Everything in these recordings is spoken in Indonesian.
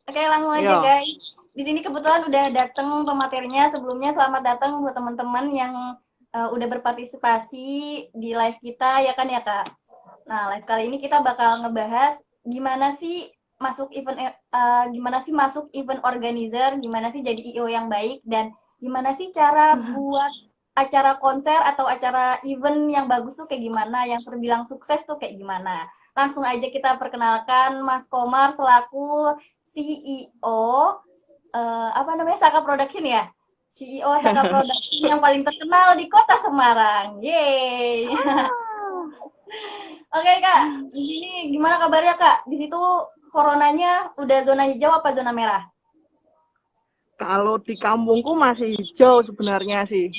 Oke, langsung aja Iya. guys. Di sini kebetulan udah datang pematerinya. Sebelumnya selamat datang buat teman-teman yang udah berpartisipasi di live kita ya kan ya Kak. Nah, live kali ini kita bakal ngebahas gimana sih gimana sih masuk event organizer, gimana sih jadi IO yang baik dan gimana sih cara buat acara konser atau acara event yang bagus tuh kayak gimana, yang terbilang sukses tuh kayak gimana. Langsung aja kita perkenalkan Mas Komar selaku CEO apa namanya Saka Production ya. CEO Saka Production yang paling terkenal di Kota Semarang. Yeay. Oke Kak, di sini gimana kabarnya Kak? Di situ coronanya udah zona hijau apa zona merah? Kalau di kampungku masih hijau sebenarnya sih.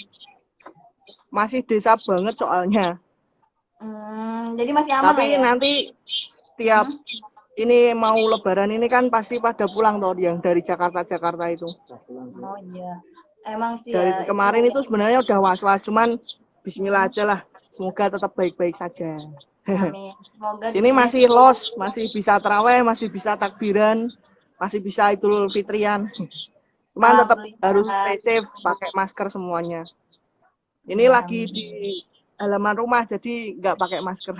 Masih desa banget soalnya. Jadi masih aman lah Tapi ya. nanti tiap Hmm? ini mau lebaran ini kan pasti pada pulang toh yang dari Jakarta itu. Oh iya, emang sih Dari ya itu. kemarin itu sebenarnya udah was-was, cuman bismillah Hmm, aja lah. Semoga tetap baik-baik saja. amin. Semoga Sini dunia masih selalu. los, masih bisa taraweh, masih bisa takbiran, masih bisa Idul Fitrian. Cuman tetap harus Alhamdulillah. stay safe, pakai masker semuanya. Ini Iya, lagi amin. di halaman rumah jadi nggak pakai masker.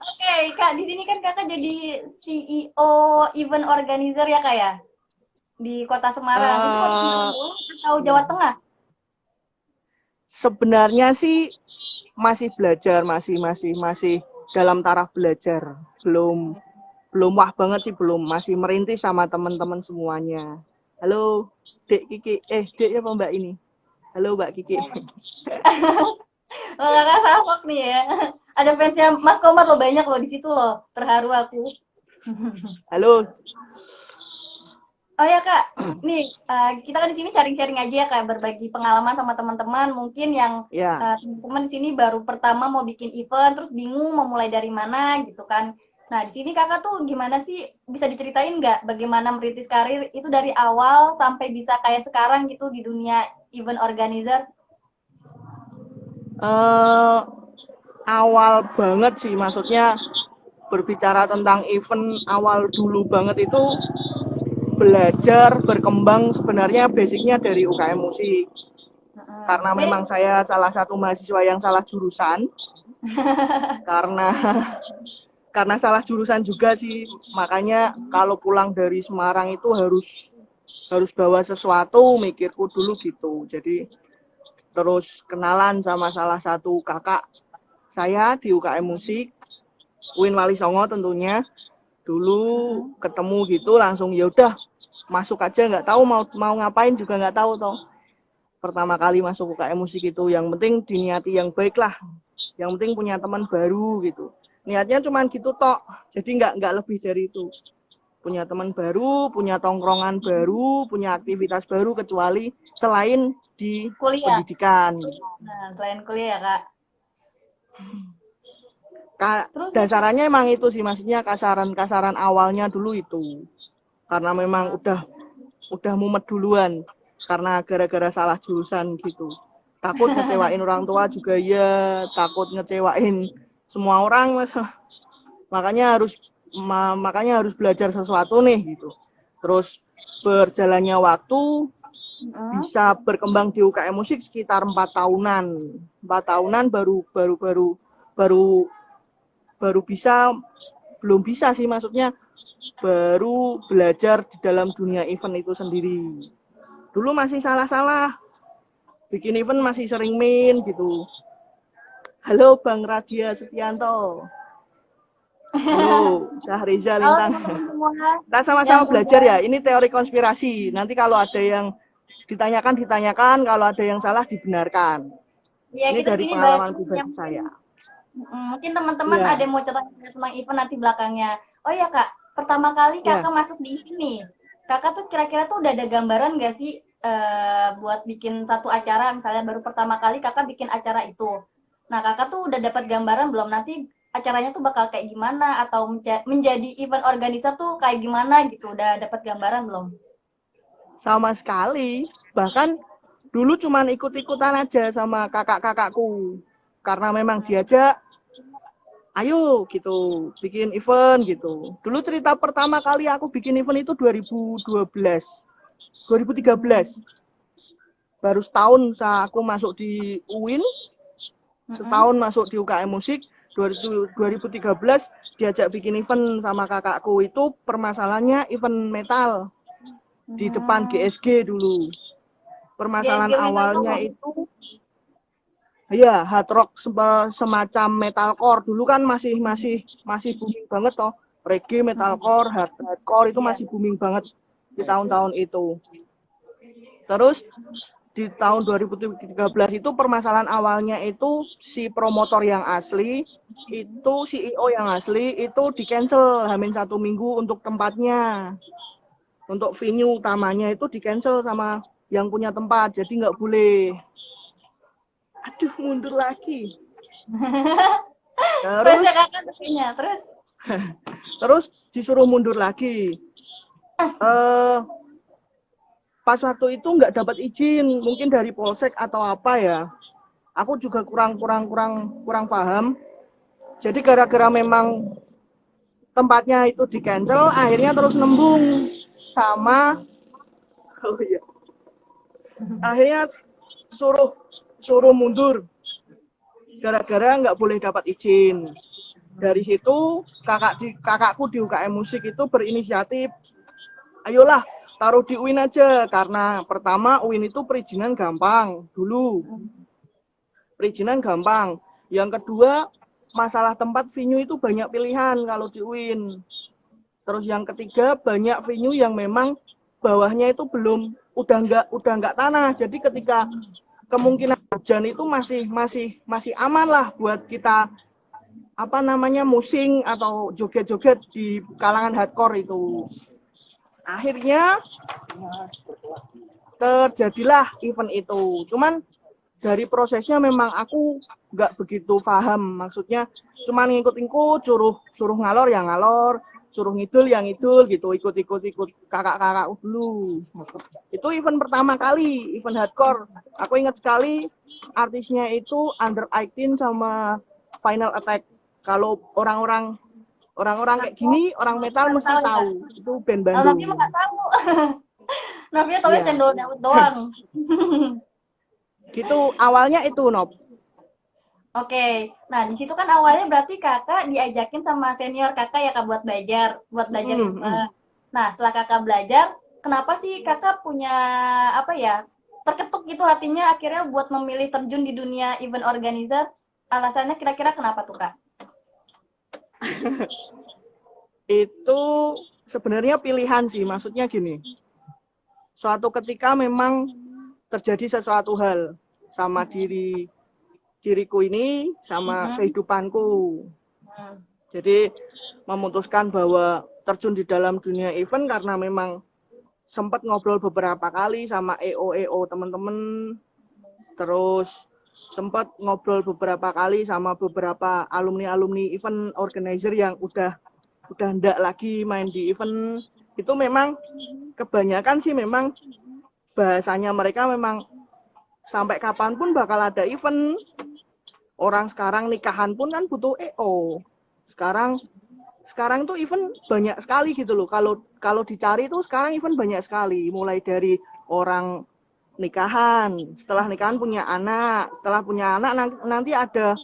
Oke, Kak, di sini kan Kakak jadi CEO event organizer ya Kak ya? Di Kota Semarang. Itu Kota Semarang uh, doang atau Jawa Tengah? Sebenarnya sih masih belajar, masih dalam taraf belajar. Belum belum wah banget sih, belum, masih merintis sama teman-teman semuanya. Halo Dek Kiki, Dek ya Mbak ini. Halo Mbak Kiki. Oh, Kakak salfok nih ya. Ada fansnya Mas Komar loh, banyak loh di situ loh. Terharu aku. Halo. Oh ya Kak, nih kita kan di sini sharing-sharing aja ya Kak, berbagi pengalaman sama teman-teman. Mungkin yang Ya. teman-teman di sini baru pertama mau bikin event, terus bingung mau mulai dari mana gitu kan. Nah di sini Kakak tuh gimana sih, bisa diceritain nggak bagaimana merintis karir itu dari awal sampai bisa kayak sekarang gitu di dunia event organizer? eh Awal banget sih, maksudnya berbicara tentang event awal dulu banget itu belajar berkembang sebenarnya basicnya dari UKM musik, karena Wait, memang saya salah satu mahasiswa yang salah jurusan, karena karena salah jurusan juga sih, makanya kalau pulang dari Semarang itu harus harus bawa sesuatu, mikirku dulu gitu. Jadi terus kenalan sama salah satu kakak saya di UKM musik, Win Wali Songo tentunya. Dulu ketemu gitu langsung ya udah masuk aja, nggak tahu mau ngapain juga nggak tahu toh. Pertama kali masuk UKM musik itu yang penting diniati yang baik lah, yang penting punya teman baru gitu, niatnya cuman gitu tok, jadi nggak lebih dari itu, punya teman baru, punya tongkrongan baru, punya aktivitas baru, kecuali selain di kuliah. pendidikan. Nah, selain kuliah ya Kak. Terus nih, Dasarannya emang itu sih, maksudnya kasaran awalnya dulu itu, karena memang udah mumet duluan, karena gara-gara salah jurusan gitu, takut ngecewain orang tua juga ya, takut ngecewain semua orang mas, makanya harus belajar sesuatu nih gitu. Terus berjalannya waktu bisa berkembang di UKM musik sekitar 4 tahunan baru baru bisa, belum bisa sih, maksudnya baru belajar di dalam dunia event itu sendiri. Dulu masih salah-salah, bikin event masih sering main gitu. Halo Bang Radia Setianto. Halo Syahriza halo Lintang. teman-teman semua Kita yang sama-sama belajar udah. ya. Ini teori konspirasi. Nanti kalau ada yang ditanyakan, kalau ada yang salah dibenarkan. Ya Ini kita di dari sini bahas pengalaman yang pribadi mungkin. saya. Mungkin teman-teman ada Iya, yang mau cerita tentang event nanti belakangnya. Oh iya Kak, pertama kali ya. Kakak masuk di event Kakak tuh kira-kira tuh udah ada gambaran nggak sih buat bikin satu acara, misalnya baru pertama kali Kakak bikin acara itu. Nah Kakak tuh udah dapat gambaran belum nanti acaranya tuh bakal kayak gimana atau menjadi event organizer tuh kayak gimana gitu, udah dapat gambaran belum? Sama sekali. Bahkan dulu cuman ikut-ikutan aja sama kakak-kakakku. Karena memang diajak, ayo gitu, bikin event gitu. Dulu cerita pertama kali aku bikin event itu 2012, 2013. Baru setahun aku masuk di UIN, setahun masuk di UKM Musik. 2013 diajak bikin event sama kakakku, itu permasalahannya event metal di depan GSG dulu. Permasalahan GSG awalnya Windows. itu ya hard rock semacam metalcore. Dulu kan masih booming banget toh. Reggae, metalcore, hardcore itu masih booming banget di tahun-tahun itu. Terus di tahun 2013 itu permasalahan awalnya itu si promotor yang asli, itu CEO yang asli itu di cancel hamin 1 minggu untuk tempatnya. Untuk venue utamanya itu di cancel sama yang punya tempat, jadi nggak boleh. Aduh, mundur lagi. Terus ya kakak pastinya, terus disuruh mundur lagi. Pas waktu itu nggak dapat izin, mungkin dari polsek atau apa ya. Aku juga kurang paham. Jadi gara-gara memang tempatnya itu di cancel, akhirnya terus nembung sama akhirnya suruh mundur gara-gara nggak boleh dapat izin. Dari situ kakakku di UKM Musik itu berinisiatif, ayolah taruh di UIN aja, karena pertama UIN itu perizinan gampang dulu. Perizinan gampang. Yang kedua, masalah tempat venue itu banyak pilihan kalau di UIN. Terus yang ketiga, banyak venue yang memang bawahnya itu belum udah nggak tanah. Jadi ketika kemungkinan hujan itu masih aman lah buat kita musing atau joget-joget di kalangan hardcore itu. Akhirnya terjadilah event itu. Cuman dari prosesnya memang aku nggak begitu paham. Maksudnya cuman ngikut-ngikut, suruh ngalor ya ngalor, suruh ngidul yang ngidul gitu, ikut kakak-kakak dulu. Itu event pertama kali, event hardcore. Aku ingat sekali artisnya itu Under 18 sama Final Attack. Kalau orang-orang kayak gini, orang metal mesti tahu. Itu band Bandung. Tapi nggak tahu. Namanya tahu cendol dawet doang. Gitu awalnya itu, Nop. Oke, nah di situ kan awalnya berarti kakak diajakin sama senior kakak ya kak buat belajar Nah setelah kakak belajar, kenapa sih kakak punya terketuk gitu hatinya akhirnya buat memilih terjun di dunia event organizer? Alasannya kira-kira kenapa tuh kak? Itu sebenarnya pilihan sih, maksudnya gini. Suatu ketika memang terjadi sesuatu hal sama diriku ini, sama kehidupanku. Jadi memutuskan bahwa terjun di dalam dunia event karena memang sempat ngobrol beberapa kali sama EO teman-teman, terus sempat ngobrol beberapa kali sama beberapa alumni event organizer yang udah ndak lagi main di event. Itu memang kebanyakan sih memang bahasanya mereka memang sampai kapanpun bakal ada event. Orang sekarang nikahan pun kan butuh EO. Sekarang tuh event banyak sekali gitu loh. Kalau dicari tuh sekarang event banyak sekali. Mulai dari orang nikahan, setelah nikahan punya anak, setelah punya anak nanti ada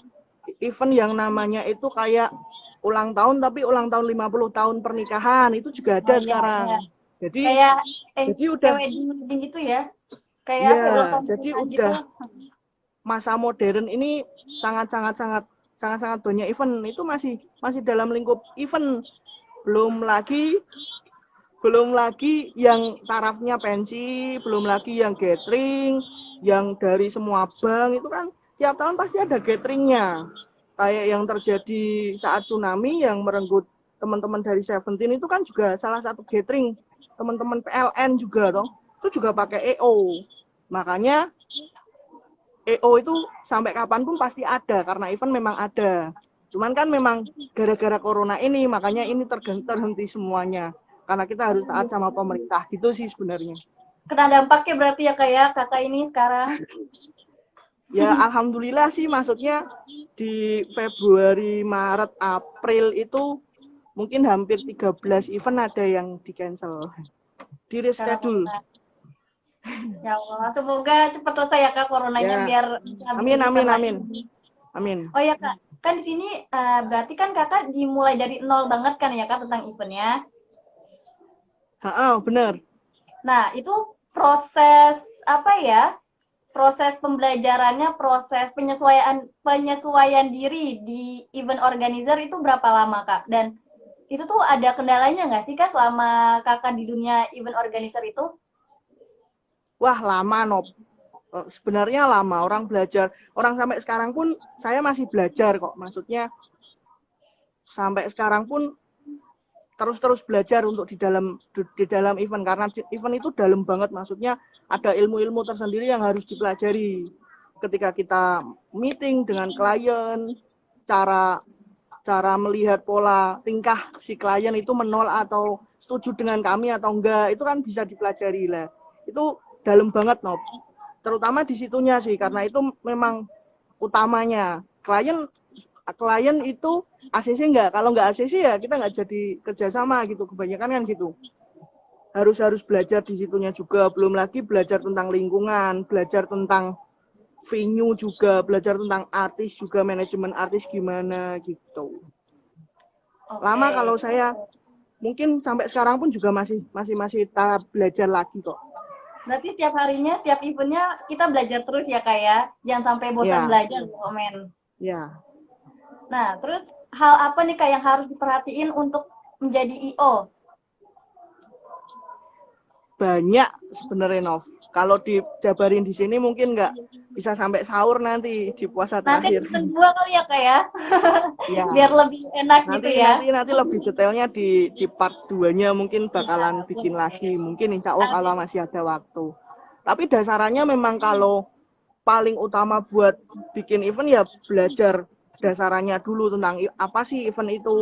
event yang namanya itu kayak ulang tahun tapi ulang tahun 50 tahun pernikahan, itu juga ada sekarang. Iya. Jadi udah wedding gitu ya. Kayak jadi udah gitu. Masa modern ini sangat banyak event, itu masih dalam lingkup event. Belum lagi yang tarafnya pensi, belum lagi yang gathering, yang dari semua bank itu kan tiap tahun pasti ada gatheringnya. Kayak yang terjadi saat tsunami yang merenggut teman-teman dari Seventeen itu kan juga salah satu gathering. Teman-teman PLN juga dong, itu juga pakai EO. Makanya EO itu sampai kapanpun pasti ada, karena event memang ada. Cuman kan memang gara-gara corona ini, makanya ini terhenti semuanya. Karena kita harus taat sama pemerintah, gitu sih sebenarnya. Kena dampaknya berarti ya kakak ini sekarang. Ya alhamdulillah sih, maksudnya di Februari, Maret, April itu mungkin hampir 13 event ada yang di cancel, di Karena reschedule. corona. Ya Allah, semoga cepat selesai ya Kak coronanya Ya, biar bisa bikin amin event amin lagi. amin amin. Oh ya Kak, kan di sini berarti kan Kakak dimulai dari nol banget kan ya Kak tentang eventnya. Bener. Nah, itu proses apa ya? Proses pembelajarannya, proses penyesuaian penyesuaian diri di event organizer itu berapa lama Kak? Dan itu tuh ada kendalanya nggak sih Kak selama Kakak di dunia event organizer itu? Wah lama Nop. Sebenarnya lama orang belajar. Orang sampai sekarang pun saya masih belajar kok. Maksudnya sampai sekarang pun terus belajar untuk di dalam event, karena event itu dalam banget, maksudnya ada ilmu-ilmu tersendiri yang harus dipelajari ketika kita meeting dengan klien, cara melihat pola tingkah si klien itu menolak atau setuju dengan kami atau enggak, itu kan bisa dipelajari lah. Itu dalam banget Nob, terutama di situnya sih, karena itu memang utamanya klien itu ACC enggak, kalau enggak ACC ya kita enggak jadi kerjasama gitu, kebanyakan kan gitu. Harus belajar di situnya juga, belum lagi belajar tentang lingkungan, belajar tentang venue juga, belajar tentang artis juga, manajemen artis gimana gitu. Lama Oke. kalau saya mungkin sampai sekarang pun juga masih tahap belajar lagi kok. Berarti setiap harinya, setiap eventnya kita belajar terus ya Kak ya? Jangan sampai bosan Ya, belajar komen. ya. Nah, terus hal apa nih Kak yang harus diperhatiin untuk menjadi IO? Banyak sebenarnya Nov. Kalau dijabarin di sini mungkin nggak bisa sampai sahur nanti di puasa Nanti terakhir. season 2 kali ya Kak ya? Ya. Biar lebih enak gitu ya. Nanti lebih detailnya di part 2-nya mungkin bakalan bikin lagi. Mungkin insya Allah kalau masih ada waktu. Tapi dasarannya memang kalau paling utama buat bikin event ya belajar dasarannya dulu tentang apa sih event itu.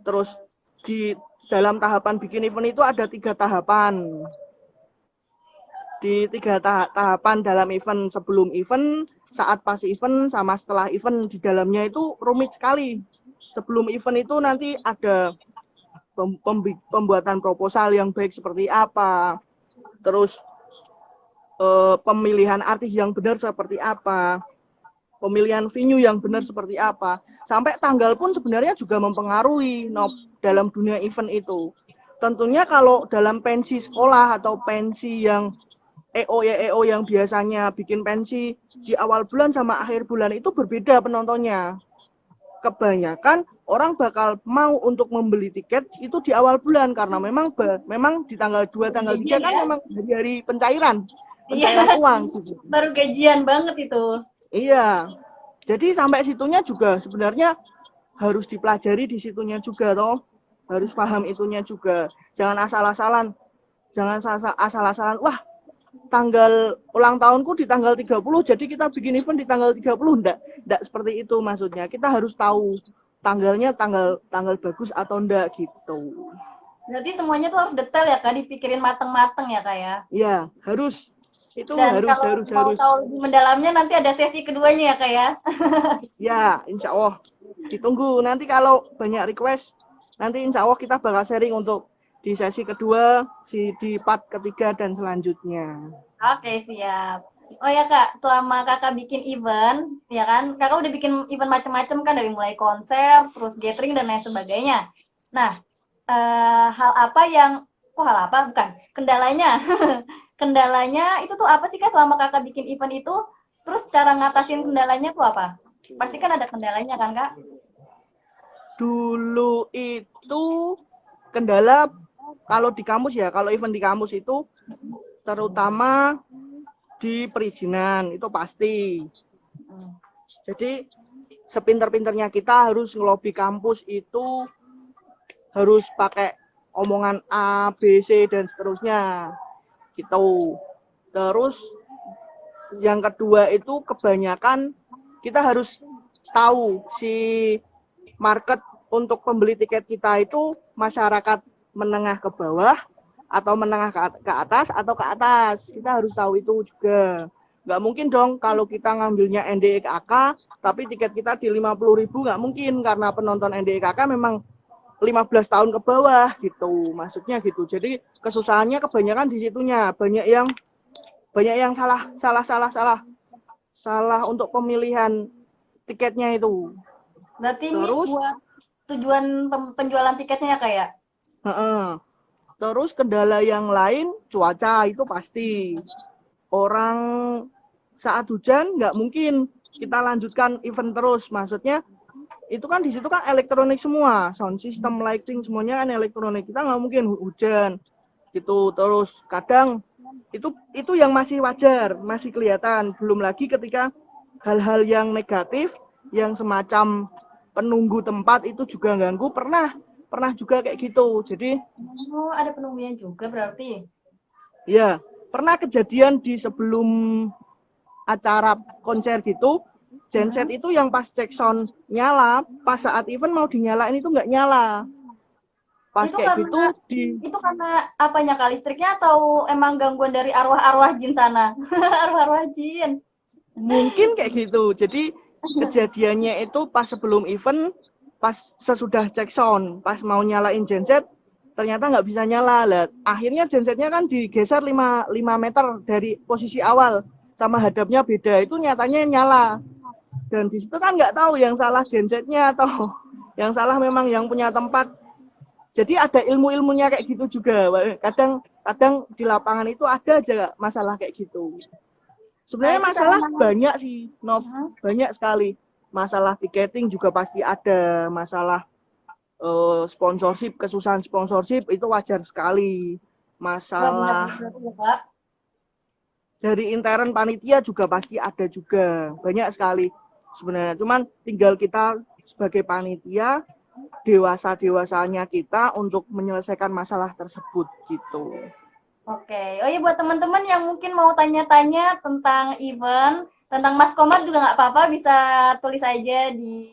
Terus di dalam tahapan bikin event itu ada 3 tahapan. Di 3 tahapan dalam event, sebelum event, saat pas event, sama setelah event, di dalamnya itu rumit sekali. Sebelum event itu nanti ada pembuatan proposal yang baik seperti apa, terus pemilihan artis yang benar seperti apa, pemilihan venue yang benar seperti apa, sampai tanggal pun sebenarnya juga mempengaruhi dalam dunia event itu. Tentunya kalau dalam pensi sekolah atau pensi yang EO yang biasanya bikin pensi di awal bulan sama akhir bulan itu berbeda penontonnya. Kebanyakan orang bakal mau untuk membeli tiket itu di awal bulan, karena memang di tanggal 2, tanggal 3 kan memang hari pencairan uang gitu. Baru gajian banget itu. Iya. Jadi sampai situnya juga sebenarnya harus dipelajari di situnya juga toh. Harus paham itunya juga. Jangan asal-asalan, wah tanggal ulang tahunku di tanggal 30, jadi kita bikin event di tanggal 30. Enggak seperti itu maksudnya. Kita harus tahu tanggalnya tanggal bagus atau enggak gitu. Berarti semuanya tuh harus detail ya Kak, dipikirin mateng-mateng ya Kak ya? Iya, harus. Itu Dan harus. kalau mau tahu lebih mendalamnya nanti ada sesi keduanya ya Kak ya? Ya, insya Allah. Ditunggu. Nanti kalau banyak request, nanti insya Allah kita bakal sharing untuk di sesi kedua, di part ketiga dan selanjutnya. Oke, siap. Oh ya Kak, selama Kakak bikin event, ya kan, Kakak udah bikin event macam-macam kan, dari mulai konser, terus gathering dan lain sebagainya. Nah, hal apa yang, hal apa? Bukan, kendalanya. Kendalanya itu tuh apa sih Kak selama Kakak bikin event itu? Terus cara ngatasin kendalanya tuh apa? Pasti kan ada kendalanya kan Kak? Dulu itu kendala kalau di kampus ya, kalau event di kampus itu terutama di perizinan itu pasti. Jadi sepinter-pinternya kita harus ngelobi kampus itu harus pakai omongan A, B, C dan seterusnya gitu. Terus yang kedua itu kebanyakan kita harus tahu si market untuk pembeli tiket kita itu masyarakat menengah ke bawah atau menengah ke atas atau ke atas. Kita harus tahu itu juga. Nggak mungkin dong kalau kita ngambilnya NDIKK, tapi tiket kita di 50.000, nggak mungkin karena penonton NDIKK memang 15 tahun ke bawah gitu, maksudnya gitu. Jadi kesusahannya kebanyakan di situnya, banyak yang salah untuk pemilihan tiketnya itu. Berarti miss Terus, buat tujuan penjualan tiketnya ya Kak ya? terus kendala yang lain cuaca itu pasti. Orang saat hujan nggak mungkin kita lanjutkan event terus, maksudnya itu kan di situ kan elektronik semua, sound system, lighting semuanya kan elektronik, kita nggak mungkin hujan gitu. Terus kadang itu yang masih wajar, masih kelihatan. Belum lagi ketika hal-hal yang negatif yang semacam penunggu tempat itu juga ganggu, pernah juga kayak gitu. Jadi Oh, ada penunggunya juga berarti. ya pernah kejadian di sebelum acara konser gitu, genset itu yang pas cek sound nyala, pas saat event mau dinyalain itu nggak nyala. Pas Itu kayak gitu karena itu karena apanya Kak, listriknya atau emang gangguan dari arwah-arwah jin sana? Arwah-arwah jin. mungkin kayak gitu. Jadi kejadiannya itu pas sebelum event, pas sesudah cek sound, pas mau nyalain genset ternyata nggak bisa nyala. Lah, akhirnya gensetnya kan digeser 5 meter dari posisi awal, sama hadapnya beda, itu nyatanya nyala. Dan di situ kan nggak tahu yang salah gensetnya atau yang salah memang yang punya tempat. Jadi ada ilmu-ilmunya kayak gitu juga. Kadang di lapangan itu ada aja masalah kayak gitu. Nah, Sebenarnya itu cara masalah banyak sih, Nov. Hah? Banyak sekali. Masalah tiketing juga pasti ada. Masalah sponsorship, kesusahan sponsorship itu wajar sekali. Wah, benar Masalah benar ya, Kak. dari intern panitia juga pasti ada juga. Banyak sekali sebenarnya. Cuman tinggal kita sebagai panitia, dewasa-dewasanya kita untuk menyelesaikan masalah tersebut gitu. Oke. Oh iya, buat teman-teman yang mungkin mau tanya-tanya tentang event, tentang Mas Komar juga nggak apa-apa, bisa tulis aja di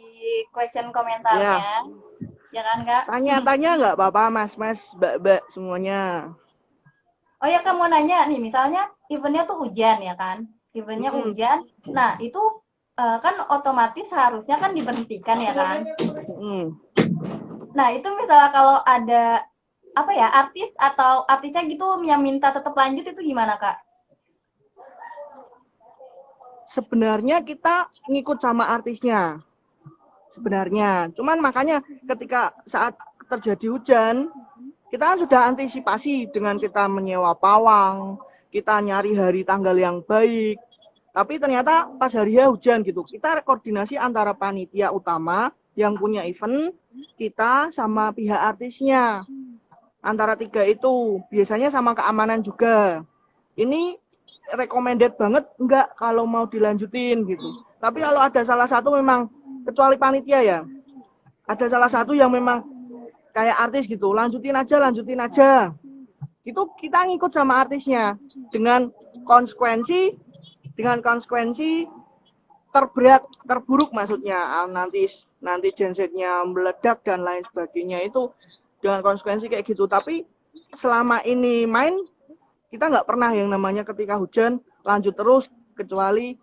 question Ya, komentarnya. Ya kan, Kak? tanya-tanya nggak apa-apa, mas-mas, mbak-mbak semuanya. Oh ya, Kak, mau nanya nih, misalnya eventnya tuh hujan ya kan? Eventnya Hmm. hujan. Nah, itu kan otomatis harusnya kan diberhentikan ya kan? Hmm. Nah, itu misalnya kalau ada apa ya, artis atau artisnya gitu yang minta tetap lanjut itu gimana, Kak? Sebenarnya kita ngikut sama artisnya. Sebenarnya. Cuman makanya ketika saat terjadi hujan, kita kan sudah antisipasi dengan kita menyewa pawang, kita nyari hari tanggal yang baik. Tapi ternyata pas hari hujan gitu, kita koordinasi antara panitia utama yang punya event, kita sama pihak artisnya. Antara tiga itu, biasanya sama keamanan juga. Ini recommended banget enggak kalau mau dilanjutin gitu. Tapi kalau ada salah satu memang, kecuali panitia ya, ada salah satu yang memang kayak artis gitu, lanjutin aja. Itu kita ngikut sama artisnya dengan konsekuensi terburuk maksudnya, nanti gensetnya meledak dan lain sebagainya, itu dengan konsekuensi kayak gitu. Tapi selama ini main, kita nggak pernah yang namanya ketika hujan lanjut terus, kecuali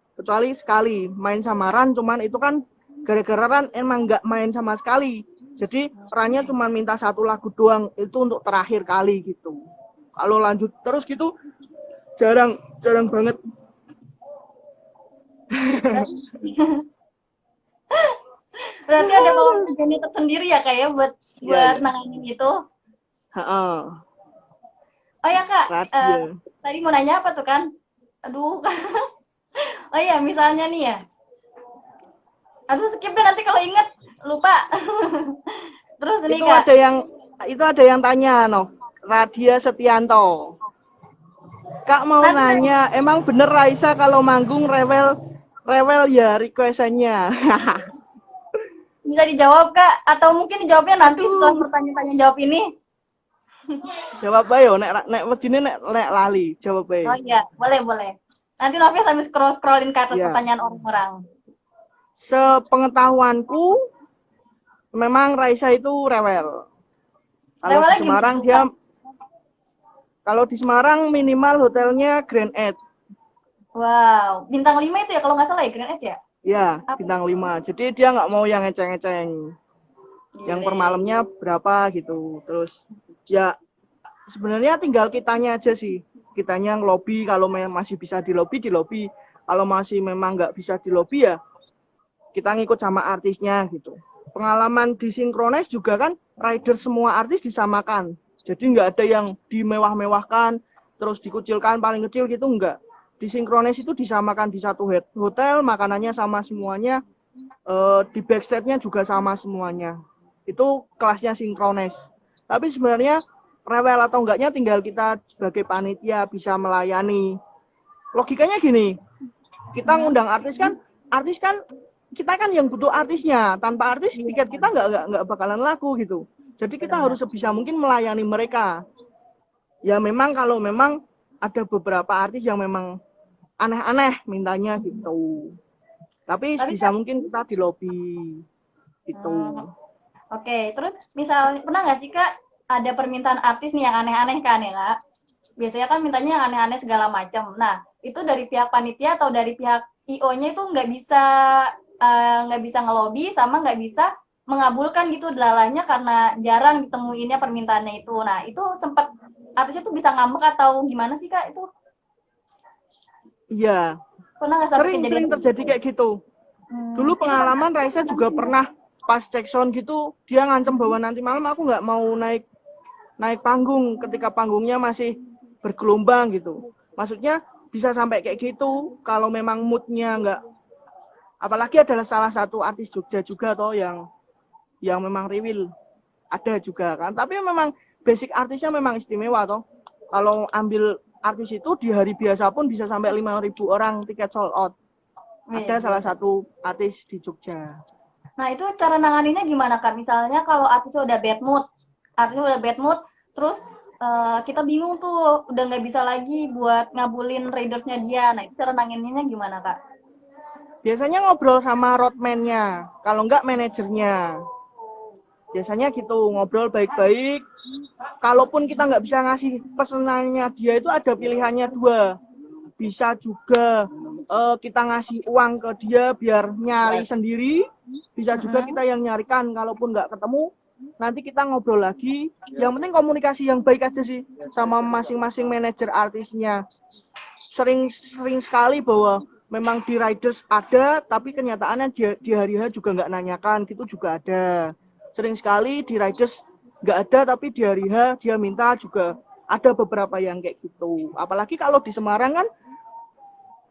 sekali main sama Ran, cuman itu kan gara-gara Ran emang nggak main sama sekali, jadi Rannya cuma minta satu lagu doang, itu untuk terakhir kali gitu. Kalau lanjut terus gitu jarang banget. Berarti ada kelompok tersendiri ya, Kak, ya, buat Ya. nanganin itu. Heeh. Oh ya, Kak, Radio. tadi mau nanya apa tuh kan? Aduh. Oh iya, misalnya nih ya. Aduh, skip deh, nanti kalau inget lupa. Terus ini, Itu Kak. ada yang tanya, no. Radia Setianto. Kak mau Nanti nanya, emang bener Raisa kalau manggung rewel ya requestannya? bisa dijawab, Kak, atau mungkin dijawabnya nanti setelah Aduh, pertanyaan-tanya jawab ini. jawab ayo, nek wedine nek lali, jawab ayo. Oh iya, boleh, boleh. Nanti Novia sambil scrollin ke atas Ya, pertanyaan orang-orang. sepengetahuanku memang Raisa itu rewel. Kalau di Rewelnya gimana Semarang tuh, dia, Kak? kalau di Semarang minimal hotelnya Grand Ed. Wow, bintang 5 itu ya kalau nggak salah ya, Green Egg ya? Ya, Apa? bintang 5. Jadi dia nggak mau yang ngeceng-ngeceng. Yang per Gile. malamnya berapa gitu. Terus ya sebenarnya tinggal kitanya aja sih. Kitanya ngelobi, kalau masih bisa di lobby. Kalau masih memang nggak bisa di lobby ya kita ngikut sama artisnya gitu. Pengalaman di Synchronize juga kan rider semua artis disamakan. Jadi nggak ada yang dimewah-mewahkan, terus dikucilkan paling kecil gitu, nggak. Di Synchronize itu disamakan di satu hotel, makanannya sama semuanya, di backstage-nya juga sama semuanya. Itu kelasnya Synchronize. Tapi sebenarnya rewel atau enggaknya tinggal kita sebagai panitia bisa melayani. Logikanya gini, kita ngundang artis kan kita kan yang butuh artisnya. Tanpa artis tiket kita nggak bakalan laku gitu. Jadi kita harus sebisa mungkin melayani mereka. Ya memang kalau memang ada beberapa artis yang memang aneh-aneh mintanya gitu. Tapi Tapi bisa mungkin kita di lobby gitu. Oke, terus misalnya pernah nggak sih Kak ada permintaan artis nih yang aneh-aneh kan ya Kak? Biasanya kan mintanya yang aneh-aneh segala macam. Nah, itu dari pihak panitia atau dari pihak IO-nya itu nggak bisa ngelobi sama nggak bisa mengabulkan gitu dalalahnya karena jarang ditemuinnya permintaannya itu. Nah, itu sempat artisnya tuh bisa ngambek atau gimana sih Kak itu? Iya, Pernah nggak sampai sering kejadian terjadi gitu? kayak gitu. Dulu Itu kan pengalaman Raisa juga pernah pas cek sound gitu, dia ngancem bahwa nanti malam aku nggak mau naik naik panggung ketika panggungnya masih bergelombang gitu. Maksudnya bisa sampai kayak gitu kalau memang moodnya nggak, apalagi adalah salah satu artis Jogja juga toh yang memang riwil ada juga kan. Tapi memang basic artisnya memang istimewa toh. Kalau ambil artis itu di hari biasa pun bisa sampai 5.000 orang tiket sold out. Ada salah satu artis di Jogja. Nah, itu cara nanganinnya gimana, Kak? Misalnya kalau artisnya udah bad mood, terus kita bingung tuh, udah nggak bisa lagi buat ngabulin ridersnya dia. Nah, itu cara nanganinnya gimana, Kak? Biasanya ngobrol sama roadman-nya, kalau enggak manajernya. Biasanya gitu, ngobrol baik-baik. Kalaupun kita nggak bisa ngasih pesenannya dia, itu ada pilihannya dua. Bisa juga kita ngasih uang ke dia biar nyari sendiri. Bisa juga kita yang nyarikan. Kalaupun nggak ketemu, nanti kita ngobrol lagi. Yang penting komunikasi yang baik aja sih sama masing-masing manajer artisnya. Sering sekali bahwa memang di riders ada, tapi kenyataannya di hari H juga nggak nanyakan, gitu juga ada. Sering sekali di riders nggak ada, tapi di hari H dia minta juga ada beberapa yang kayak gitu. Apalagi kalau di Semarang kan,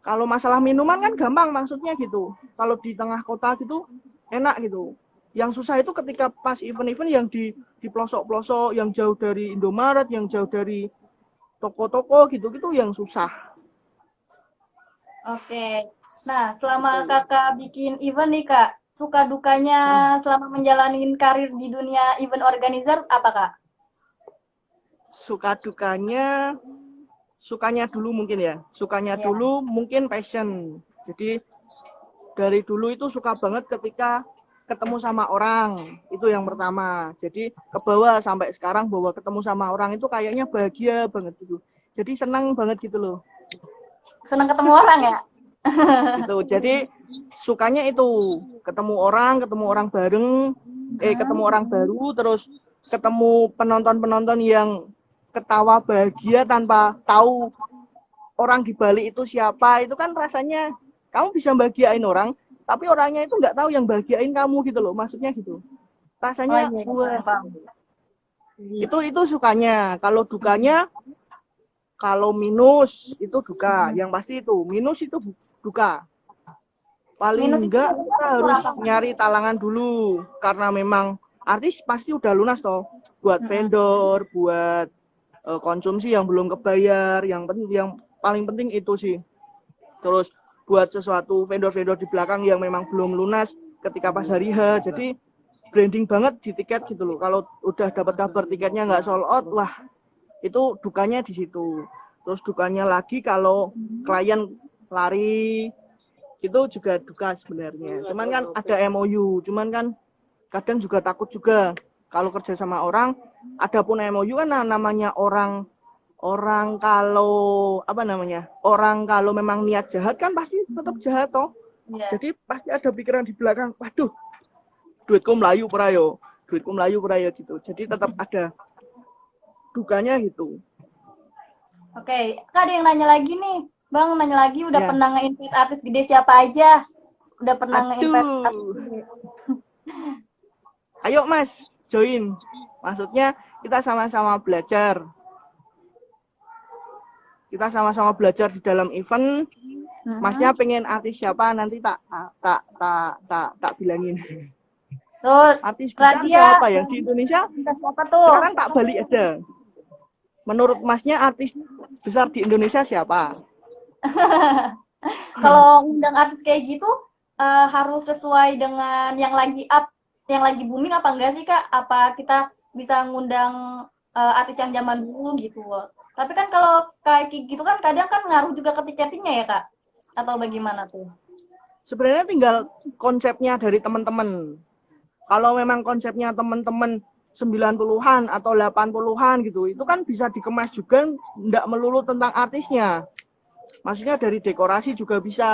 kalau masalah minuman kan gampang maksudnya gitu. Kalau di tengah kota gitu enak gitu. Yang susah itu ketika pas event-event yang di pelosok-pelosok, yang jauh dari Indomaret, yang jauh dari toko-toko gitu-gitu yang susah. Oke. Nah, selama Kakak bikin event nih, Kak, suka dukanya selama menjalani karir di dunia event organizer apa, Kak? Suka sukanya dulu mungkin ya. Sukanya Ya. dulu mungkin passion. Jadi dari dulu itu suka banget ketika ketemu sama orang. Itu yang pertama. Jadi ke bawah sampai sekarang bahwa ketemu sama orang itu kayaknya bahagia banget gitu. Jadi senang banget gitu loh. Senang ketemu orang ya? Gitu. Jadi sukanya itu ketemu orang bareng, ketemu orang baru, terus ketemu penonton-penonton yang ketawa bahagia tanpa tahu orang di balik itu siapa. Itu kan rasanya kamu bisa bahagiain orang, tapi orangnya itu nggak tahu yang bahagiain kamu gitu loh, maksudnya gitu. Rasanya wah, itu sukanya. Kalau dukanya, kalau minus itu duka, yang pasti itu minus itu duka. Paling Minus itu enggak kita harus apa? nyari talangan dulu, karena memang artis pasti udah lunas toh buat vendor, buat konsumsi yang belum kebayar, yang paling penting itu sih. Terus buat sesuatu vendor-vendor di belakang yang memang belum lunas ketika pas hari H, jadi branding banget di tiket gitu loh. Kalau udah dapat kabar tiketnya nggak sold out, wah itu dukanya di situ. Terus dukanya lagi kalau klien lari, itu juga duka sebenarnya. Cuman kan ada MOU, cuman kan kadang juga takut juga kalau kerja sama orang. Adapun MOU kan namanya orang orang kalau apa namanya? Orang kalau memang niat jahat kan pasti tetap jahat toh. Iya. Jadi pasti ada pikiran di belakang, waduh, duitku melayu perayo, gitu. Jadi tetap ada dukanya gitu. Oke, Kak ada yang nanya lagi nih. Bang nanya lagi udah Ya. pernah nge-invite artis gede siapa aja? Udah pernah nge-invite artis Aduh, gede. ayo Mas, join. Maksudnya kita sama-sama belajar. Kita sama-sama belajar di dalam event. Masnya pengen artis siapa nanti tak bilangin. Tuh, Artis besar Radia. siapa ya di Indonesia? Siapa tuh? Sekarang tak balik aja. Menurut Masnya artis besar di Indonesia siapa? Kalau undang artis kayak gitu harus sesuai dengan yang lagi up, yang lagi booming apa enggak sih Kak? Apa kita bisa ngundang artis yang zaman dulu gitu loh. Tapi kan kalau kayak gitu kan kadang kan ngaruh juga ke tiketnya ya Kak? Atau bagaimana tuh? Sebenarnya tinggal konsepnya dari teman-teman. Kalau memang konsepnya teman-teman 90-an atau 80-an gitu, itu kan bisa dikemas juga, enggak melulu tentang artisnya. Maksudnya dari dekorasi juga bisa.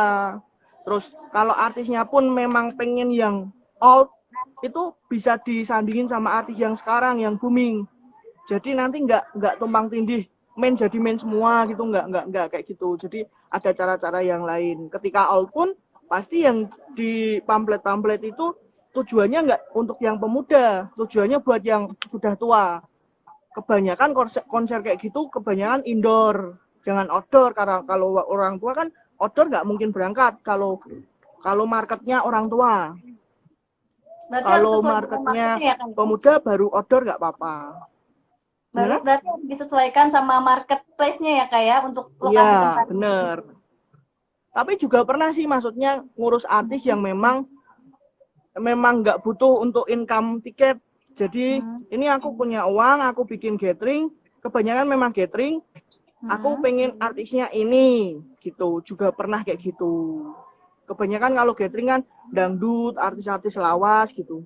Terus kalau artisnya pun memang pengen yang old, itu bisa disandingin sama artis yang sekarang yang booming. Jadi nanti enggak tumpang tindih main jadi main semua gitu, enggak kayak gitu. Jadi ada cara-cara yang lain. Ketika old pun pasti yang di pamflet-pamflet itu tujuannya enggak untuk yang pemuda, tujuannya buat yang sudah tua. Kebanyakan konser kayak gitu kebanyakan indoor, jangan outdoor, karena kalau orang tua kan outdoor nggak mungkin berangkat kalau marketnya orang tua. Berarti Kalau harus sesuai dengan marketnya marketnya ya kan? pemuda baru outdoor nggak apa-apa. Berarti harus disesuaikan sama marketplace-nya ya Kak ya untuk lokasi Iya, tempat. bener. Tapi juga pernah sih maksudnya ngurus artis yang memang nggak butuh untuk income tiket. Jadi ini aku punya uang, aku bikin catering, kebanyakan memang catering, aku pengen artisnya ini, gitu. Juga pernah kayak gitu. Kebanyakan kalau catering kan dangdut, artis-artis lawas gitu.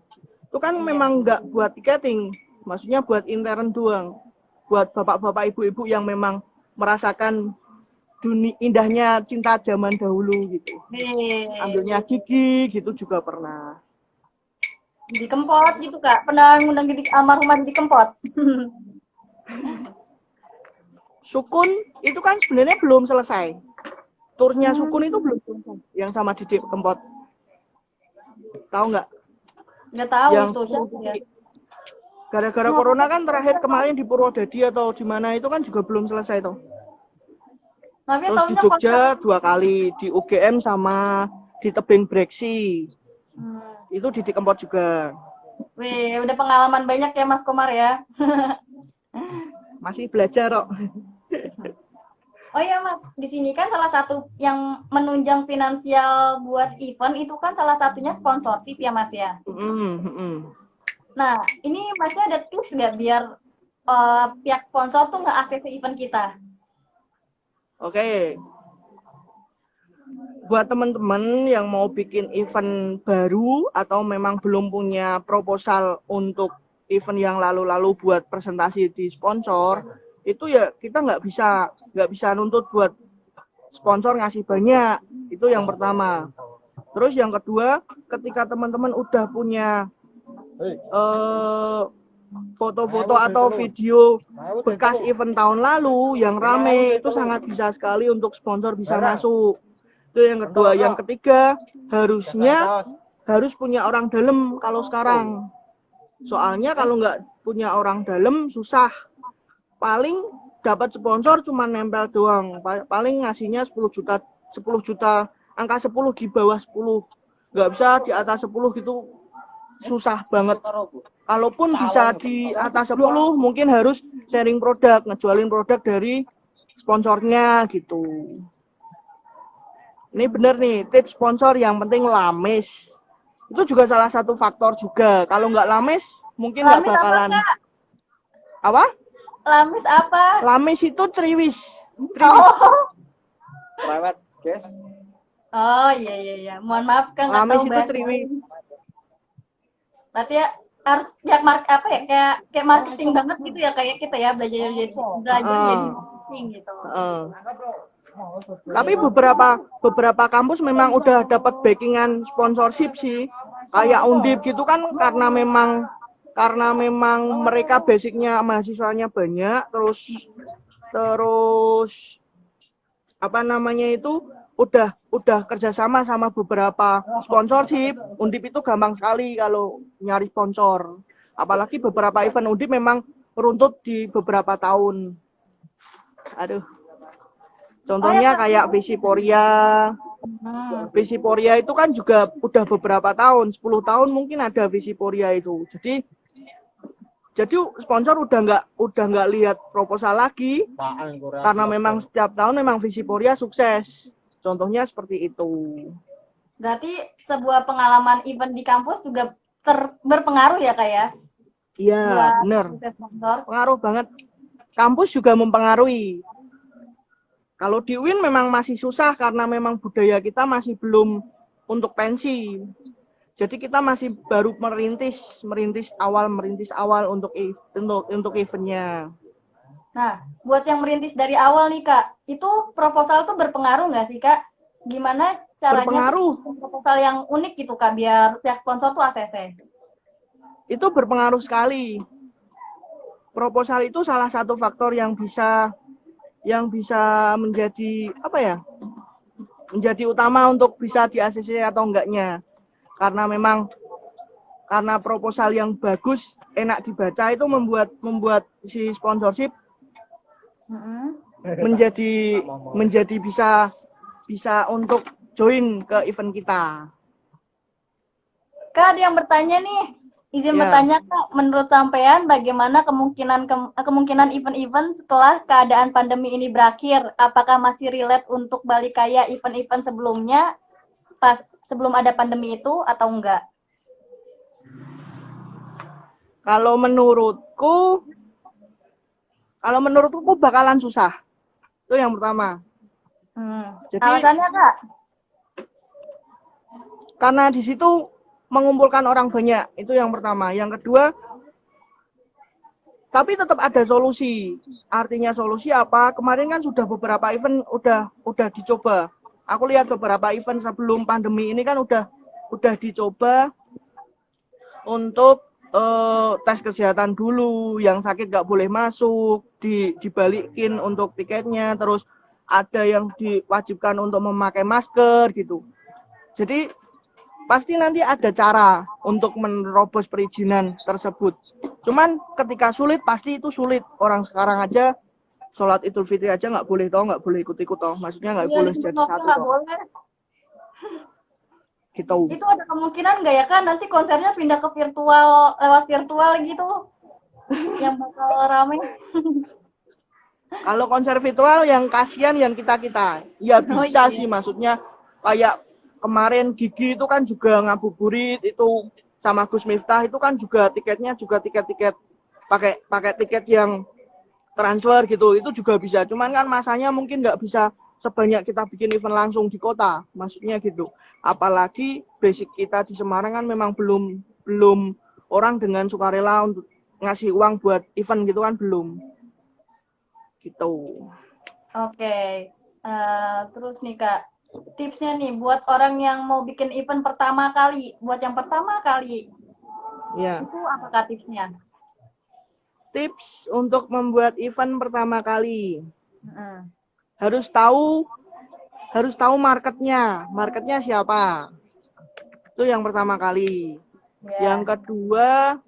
Itu kan memang nggak buat tiketing, maksudnya buat intern doang. Buat bapak-bapak, ibu-ibu yang memang merasakan indahnya cinta zaman dahulu gitu. Ambilnya gigi gitu juga pernah. Didi Kempot gitu Kak, pernah ngundang almarhumah Didi Kempot. Sukun itu kan sebenarnya belum selesai. Turnya Sukun itu belum selesai. Yang sama Didi Kempot. Tahu nggak? Nggak tahu yang tuh siapa ya. Gara-gara corona kan terakhir kemarin di Purwodadi atau di mana itu kan juga belum selesai tuh. Terus di Jogja 2 kali, di UGM sama di Tebing Breksi. Itu Didi Kempot juga. Wih, udah pengalaman banyak ya Mas Komar ya. Masih belajar kok. Oh iya Mas, di sini kan salah satu yang menunjang finansial buat event itu kan salah satunya sponsorship ya Mas ya. Nah, ini Masnya ada tips nggak biar pihak sponsor tuh nggak akses event kita? Oke. Buat teman-teman yang mau bikin event baru atau memang belum punya proposal untuk event yang lalu-lalu buat presentasi di sponsor, itu ya kita nggak bisa nuntut buat sponsor ngasih banyak. Itu yang pertama. Terus yang kedua, ketika teman-teman udah punya foto-foto atau video bekas event tahun lalu yang rame, itu sangat bisa sekali untuk sponsor bisa masuk. Itu yang kedua. Yang ketiga, harus punya orang dalam kalau sekarang. Soalnya kalau nggak punya orang dalam susah. Paling dapat sponsor cuma nempel doang. Paling ngasihnya 10 juta, angka 10 di bawah 10. Nggak bisa di atas 10 gitu, susah banget. Kalaupun bisa di atas 10, mungkin harus sharing produk, ngejualin produk dari sponsornya gitu. Ini bener nih, tips sponsor yang penting lamis. Itu juga salah satu faktor juga. Kalau nggak lamis, mungkin nggak bakalan. Apa? Lamis apa? Lamis itu triwis. Private guys. Oh iya. Mohon maaf kan. Lamis itu triwis. Berarti ya harus kayak marketing banget gitu ya kayak kita ya belajar jadi Pusing gitu. Tapi beberapa kampus memang udah dapat backingan sponsorship sih. Kayak Undip gitu kan karena memang mereka basicnya mahasiswanya banyak, terus apa namanya itu udah kerjasama sama beberapa sponsorship. Undip itu gampang sekali kalau nyari sponsor. Apalagi beberapa event Undip memang runtut di beberapa tahun. Aduh. Contohnya kayak Visiporia. Visiporia itu kan juga udah beberapa tahun, 10 tahun mungkin ada Visiporia itu. Jadi sponsor udah nggak lihat proposal lagi karena memang setiap tahun memang Visiporia sukses. Contohnya seperti itu. Berarti sebuah pengalaman event di kampus juga berpengaruh ya Kak ya? Iya, benar. Pengaruh banget. Kampus juga mempengaruhi. Kalau di UIN memang masih susah karena memang budaya kita masih belum untuk pensi. Jadi kita masih baru merintis awal untuk eventnya. Nah, buat yang merintis dari awal nih Kak, itu proposal tuh berpengaruh nggak sih Kak? Gimana caranya proposal yang unik gitu Kak, biar pihak sponsor tuh ACC? Itu berpengaruh sekali. Proposal itu salah satu faktor yang bisa menjadi menjadi utama untuk bisa di ACC atau enggaknya. Karena proposal yang bagus, enak dibaca itu membuat si sponsorship menjadi bisa untuk join ke event kita. Kak, ada yang bertanya nih. Izin bertanya Kak, menurut sampean bagaimana kemungkinan event-event setelah keadaan pandemi ini berakhir? Apakah masih relate untuk balik kayak event-event sebelumnya sebelum ada pandemi itu atau enggak? Kalau menurutku bakalan susah. Itu yang pertama. Jadi, alasannya Kak? Karena di situ mengumpulkan orang banyak, itu yang pertama. Yang kedua, tapi tetap ada solusi. Artinya solusi apa? Kemarin kan sudah beberapa event udah dicoba. Aku lihat beberapa event sebelum pandemi ini kan udah dicoba untuk tes kesehatan dulu, yang sakit nggak boleh masuk, dibalikin untuk tiketnya, terus ada yang diwajibkan untuk memakai masker gitu. Jadi pasti nanti ada cara untuk menerobos perizinan tersebut. Cuman ketika sulit, pasti itu sulit. Orang sekarang aja sholat Idul Fitri aja nggak boleh ikut-ikut toh. Maksudnya nggak boleh jadi satu toh. Gitu. Itu ada kemungkinan nggak ya kan nanti konsernya pindah ke virtual, lewat virtual gitu, yang bakal rame? Kalau konser virtual yang kasihan yang kita ya bisa sih, maksudnya kayak kemarin Gigi itu kan juga ngabuburit itu sama Gus Miftah, itu kan juga tiketnya juga tiket pakai tiket yang transfer gitu, itu juga bisa. Cuman kan masanya mungkin nggak bisa sebanyak kita bikin event langsung di kota, maksudnya gitu. Apalagi basic kita di Semarang kan memang belum orang dengan sukarela untuk ngasih uang buat event gitu kan belum. Gitu. Oke. Terus nih Kak, tipsnya nih buat orang yang mau bikin event pertama kali, Ya. Itu apakah tipsnya? Tips untuk membuat event pertama kali. Harus tahu marketnya siapa. Itu yang pertama kali. Yang kedua,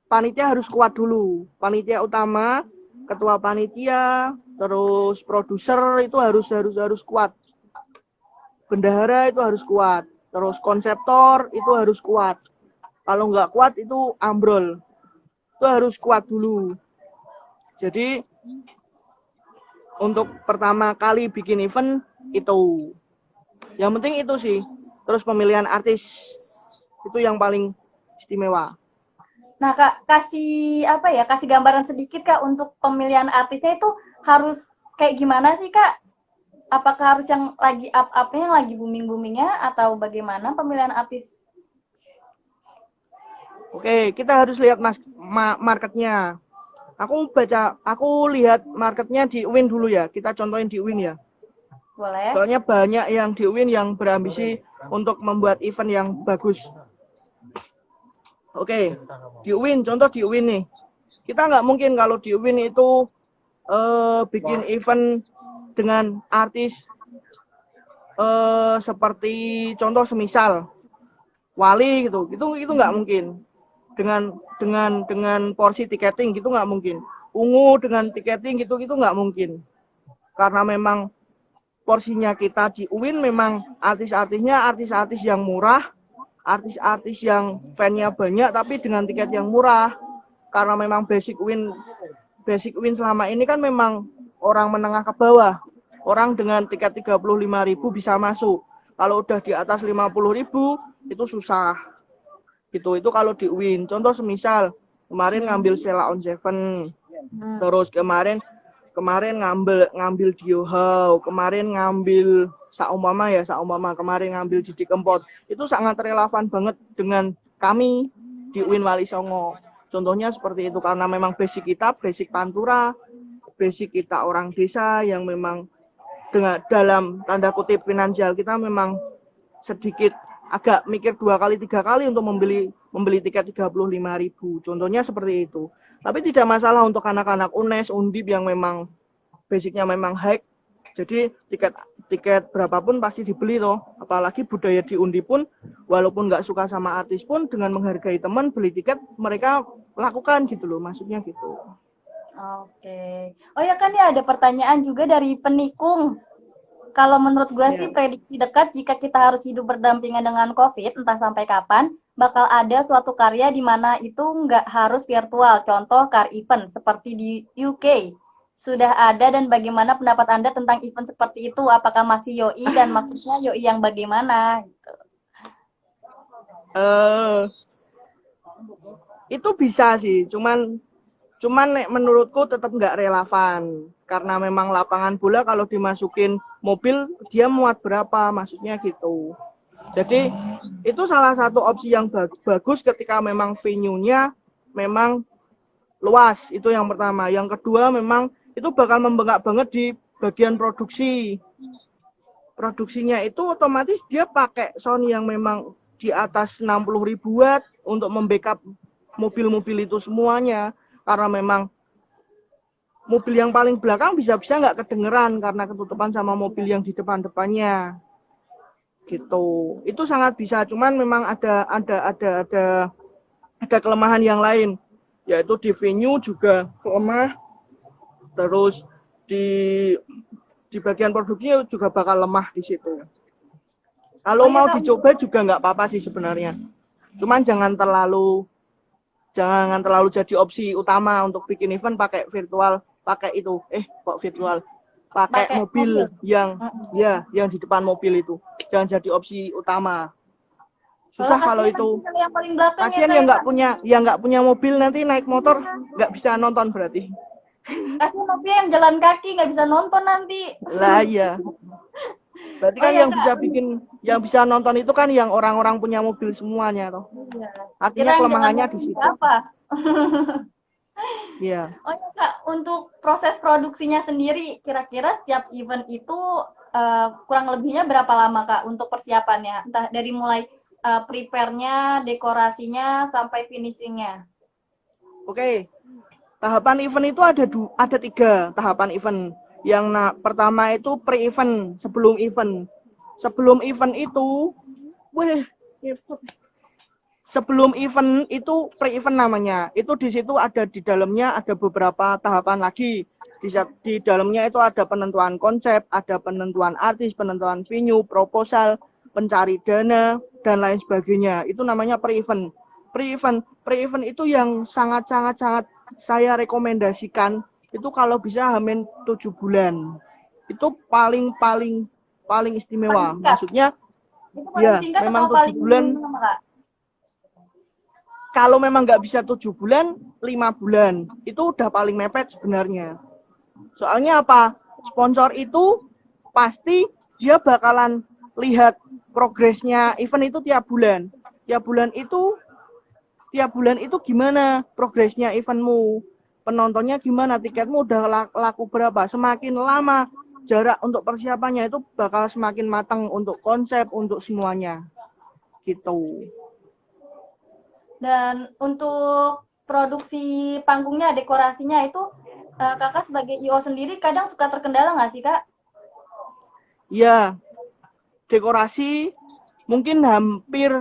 panitia harus kuat dulu. Panitia utama, ketua panitia, terus produser itu harus kuat. Bendahara itu harus kuat. Terus konseptor itu harus kuat. Kalau nggak kuat itu ambrol. Itu harus kuat dulu. Jadi untuk pertama kali bikin event itu. Yang penting itu sih. Terus pemilihan artis itu yang paling istimewa. Nah, Kak, kasih gambaran sedikit Kak untuk pemilihan artisnya itu harus kayak gimana sih Kak? Apakah harus yang lagi up-upnya, yang lagi booming-boomingnya, atau bagaimana pemilihan artis? Oke, kita harus lihat marketnya. Aku lihat marketnya di UIN dulu ya. Kita contohin di UIN ya. Boleh. Soalnya banyak yang di UIN yang berambisi untuk membuat event yang bagus. Oke, di UIN, contoh di UIN nih. Kita nggak mungkin kalau di UIN itu bikin event dengan artis seperti contoh semisal Wali gitu. Itu nggak mungkin. Dengan porsi tiketing gitu nggak mungkin. Ungu dengan tiketing gitu nggak mungkin. Karena memang porsinya kita di UIN memang artis-artisnya artis-artis yang murah, artis-artis yang fan-nya banyak tapi dengan tiket yang murah. Karena memang basic win selama ini kan memang orang menengah ke bawah. Orang dengan tiket 35.000 bisa masuk. Kalau udah di atas 50.000 itu susah. Gitu. Itu kalau di win. Contoh semisal kemarin ngambil Sheila on Seven. Terus kemarin ngambil Diohau, kemarin ngambil Saumpama kemarin ngambil Didi Kempot. Itu sangat relevan banget dengan kami di UIN Wali Songo. Contohnya seperti itu karena memang basic kita basic Pantura, basic kita orang desa yang memang dengan dalam tanda kutip finansial kita memang sedikit agak mikir 2 kali 3 kali untuk membeli tiket 35.000. Contohnya seperti itu. Tapi tidak masalah untuk anak-anak UNES, Undip yang memang basicnya memang high. Jadi tiket berapapun pasti dibeli toh. Apalagi budaya di Undip pun walaupun nggak suka sama artis pun dengan menghargai teman beli tiket mereka lakukan gitu loh, maksudnya gitu. Oke. Oh ya kan ya ada pertanyaan juga dari penikung. Kalau menurut gue sih prediksi dekat jika kita harus hidup berdampingan dengan COVID, entah sampai kapan, bakal ada suatu karya di mana itu nggak harus virtual. Contoh car event seperti di UK. Sudah ada dan bagaimana pendapat Anda tentang event seperti itu? Apakah masih yoi dan maksudnya yoi yang bagaimana? Gitu. Itu bisa sih, cuman menurutku tetap nggak relevan karena memang lapangan bola kalau dimasukin mobil dia muat berapa, maksudnya gitu. Jadi itu salah satu opsi yang bagus ketika memang venue-nya memang luas, itu yang pertama. Yang kedua memang itu bakal membengkak banget di bagian produksi. Produksinya itu otomatis dia pakai sound yang memang di atas 60.000 watt untuk membackup mobil-mobil itu semuanya. Karena memang mobil yang paling belakang bisa-bisa nggak kedengeran karena ketutupan sama mobil yang di depan-depannya. Gitu. Itu sangat bisa, cuman memang ada kelemahan yang lain, yaitu di venue juga lemah. Terus di bagian produksinya juga bakal lemah di situ. Kalau mau dicoba juga nggak apa-apa sih sebenarnya. Cuman jangan terlalu jadi opsi utama untuk bikin event pakai virtual, pakai itu. Pakai mobil yang di depan mobil itu. Jangan jadi opsi utama. Susah kalau itu. Kasian yang nggak punya mobil nanti naik motor nggak bisa nonton berarti. Kasian mobil yang jalan kaki nggak bisa nonton nanti. Lah iya. Berarti kan yang bisa nonton itu kan yang orang-orang punya mobil semuanya toh. Iya. Artinya kelemahannya di situ. Iya. Oh ya Kak, untuk proses produksinya sendiri kira-kira setiap event itu kurang lebihnya berapa lama Kak untuk persiapannya? Entah dari mulai prepare-nya, dekorasinya sampai finishing-nya. Oke. Tahapan event itu ada 3 tahapan event. Yang pertama itu pre-event, sebelum event. Sebelum event itu pre-event namanya. Itu di situ di dalamnya ada beberapa tahapan lagi. Di dalamnya itu ada penentuan konsep, ada penentuan artis, penentuan venue, proposal, pencari dana dan lain sebagainya. Itu namanya pre-event. Pre-event itu yang sangat saya rekomendasikan itu kalau bisa hamin 7 bulan. Itu paling istimewa. Maksudnya ya memang 7 bulan. Kalau memang nggak bisa 7 bulan, 5 bulan. Itu udah paling mepet sebenarnya. Soalnya apa? Sponsor itu pasti dia bakalan lihat progresnya event itu tiap bulan. Tiap bulan itu gimana progresnya eventmu. penontonnya gimana, tiketmu udah laku berapa. Semakin lama jarak untuk persiapannya itu bakal semakin matang untuk konsep, untuk semuanya. Gitu. Dan untuk produksi panggungnya, dekorasinya itu kakak sebagai IO sendiri kadang suka terkendala nggak sih kak? Ya, dekorasi mungkin hampir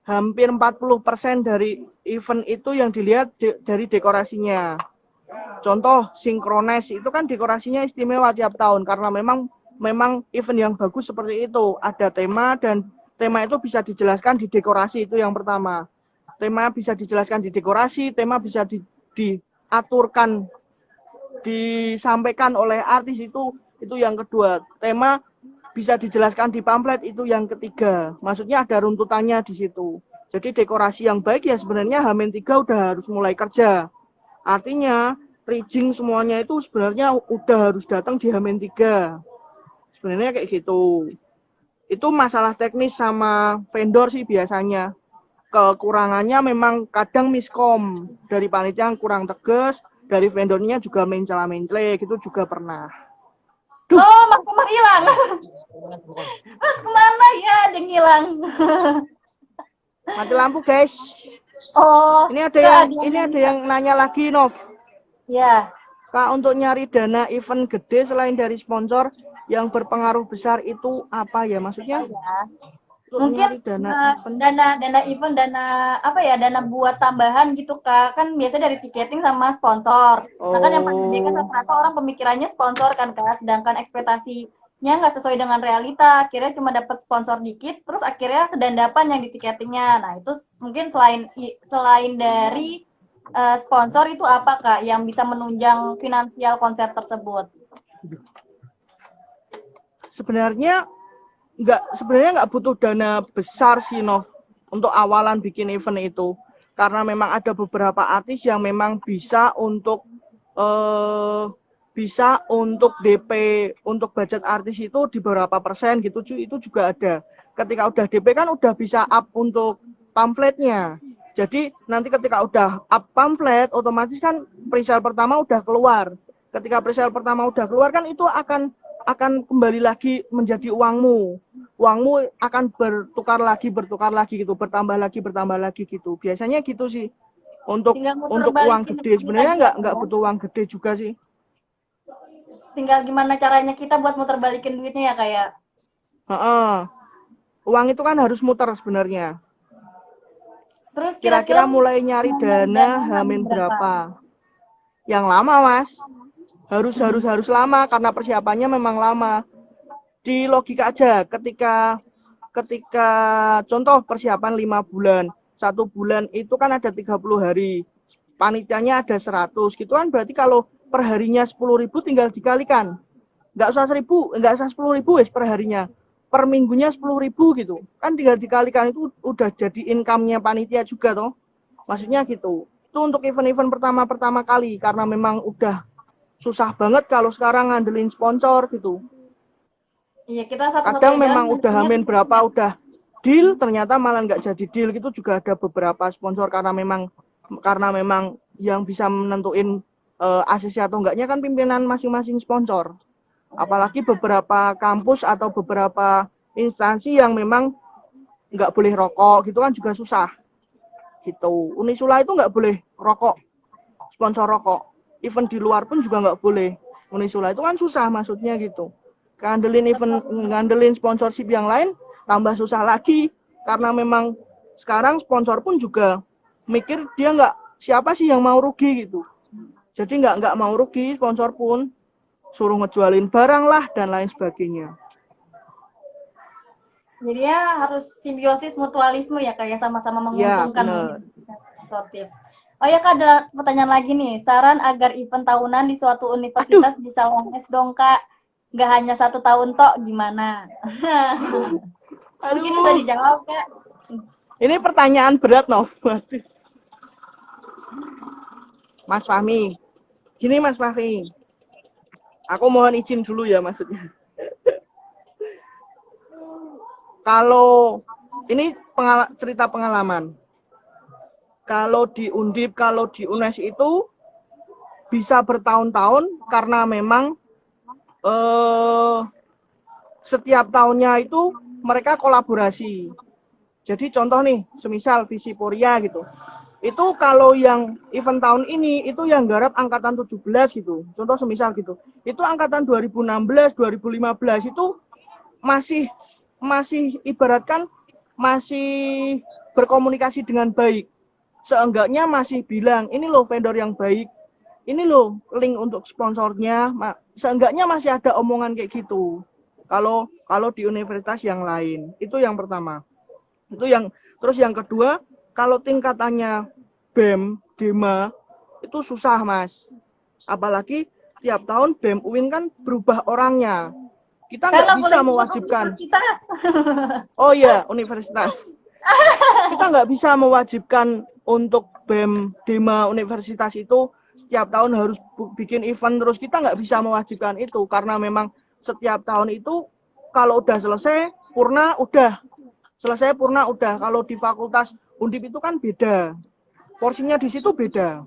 40% dari event itu yang dilihat dari dekorasinya. Contoh Synchronize itu kan dekorasinya istimewa tiap tahun karena memang event yang bagus seperti itu, ada tema dan tema itu bisa dijelaskan di dekorasi, itu yang pertama. Tema bisa dijelaskan di dekorasi, tema bisa diaturkan, disampaikan oleh artis, itu yang kedua. Tema bisa dijelaskan di pamflet, itu yang ketiga. Maksudnya ada runtutannya di situ. Jadi dekorasi yang baik ya sebenarnya H-3 udah harus mulai kerja. Artinya rigging semuanya itu sebenarnya udah harus datang di H-3. Sebenarnya kayak gitu. Itu masalah teknis sama vendor sih biasanya. Kekurangannya memang kadang miskom. Dari panitia yang kurang tegas, dari vendornya juga mencela-mencele, gitu juga pernah. Duh. Oh, Mas Kemar hilang. Mas kemana ya? Ada ngilang. Mati lampu, guys. Oh, Ini ada yang nanya lagi, Nov. Ya. Kak, untuk nyari dana event gede selain dari sponsor yang berpengaruh besar itu apa ya? Maksudnya? Mungkin dana event, dana buat tambahan gitu kak, kan biasa dari tiketing sama sponsor. Nah kan yang paling gede kan rata-rata orang pemikirannya sponsor kan kak, sedangkan ekspektasinya nggak sesuai dengan realita, akhirnya cuma dapat sponsor dikit, terus akhirnya kedandapan yang di tiketingnya. Nah itu mungkin selain dari sponsor itu apa kak yang bisa menunjang finansial konser tersebut? Sebenarnya nggak butuh dana besar sih, Nov, untuk awalan bikin event itu, karena memang ada beberapa artis yang memang bisa untuk DP untuk budget artis itu di berapa persen gitu, itu juga ada. Ketika udah DP kan udah bisa up untuk pamfletnya. Jadi nanti ketika udah up pamflet, otomatis kan presale pertama udah keluar. Ketika presale pertama udah keluar kan itu akan kembali lagi menjadi uangmu akan bertukar lagi gitu, bertambah lagi gitu. Biasanya gitu sih untuk uang gede. Sebenarnya nggak butuh uang gede juga sih. Tinggal gimana caranya kita buat muter balikin duitnya ya kayak. Uang itu kan harus muter sebenarnya. Terus kira-kira mulai nyari dana H-min berapa? Yang lama, Mas. Harus lama karena persiapannya memang lama. Di logika aja, ketika contoh persiapan 5 bulan, 1 bulan itu kan ada 30 hari, panitianya ada 100 gitu kan, berarti kalau perharinya 10.000 tinggal dikalikan, nggak usah 10.000 per harinya, per minggunya 10.000 gitu kan, tinggal dikalikan, itu udah jadi income-nya panitia juga toh, maksudnya gitu. Itu untuk event-event pertama kali, karena memang udah susah banget kalau sekarang ngandelin sponsor gitu. Iya, kita satu-satunya kadang memang udah H-min berapa udah deal, ternyata malah nggak jadi deal gitu juga ada beberapa sponsor, karena memang yang bisa menentuin ACC atau enggaknya kan pimpinan masing-masing sponsor. Apalagi beberapa kampus atau beberapa instansi yang memang nggak boleh rokok gitu kan juga susah gitu. Unisula itu nggak boleh rokok, sponsor rokok. Event di luar pun juga nggak boleh. Unisula itu kan susah, maksudnya gitu. Ngandelin sponsorship yang lain tambah susah lagi, karena memang sekarang sponsor pun juga mikir dia nggak, siapa sih yang mau rugi gitu. Jadi nggak mau rugi, sponsor pun suruh ngejualin barang lah dan lain sebagainya. Jadi ya harus simbiosis mutualisme ya, kayak sama-sama menguntungkan sponsorship. Oh ya kak, ada pertanyaan lagi nih, saran agar event tahunan di suatu universitas bisa longest dong kak, nggak hanya 1 tahun tok, gimana? Mungkin bisa dijawab kak. Ini pertanyaan berat, Nov. Mas Fahmi, gini Mas Fahmi, aku mohon izin dulu ya, maksudnya. Kalau ini cerita pengalaman, kalau di Undip, kalau di UNES itu bisa bertahun-tahun karena memang setiap tahunnya itu mereka kolaborasi. Jadi contoh nih, semisal Visiporia gitu. Itu kalau yang event tahun ini itu yang garap angkatan 17 gitu. Contoh semisal gitu. Itu angkatan 2016, 2015 itu masih ibaratkan masih berkomunikasi dengan baik. Seenggaknya masih bilang, ini loh vendor yang baik. Ini loh link untuk sponsornya. Seenggaknya masih ada omongan kayak gitu. Kalau di universitas yang lain. Itu yang pertama. Terus yang kedua, kalau tingkatannya BEM, DEMA itu susah, Mas. Apalagi tiap tahun BEM UIN kan berubah orangnya. Kita nggak bisa mewajibkan. Oh iya, universitas. Kita nggak bisa mewajibkan untuk BEM, DEMA universitas itu setiap tahun harus bikin event terus. Kita nggak bisa mewajibkan itu karena memang setiap tahun itu kalau udah selesai purna udah. Kalau di fakultas Undip itu kan beda. Porsinya di situ beda.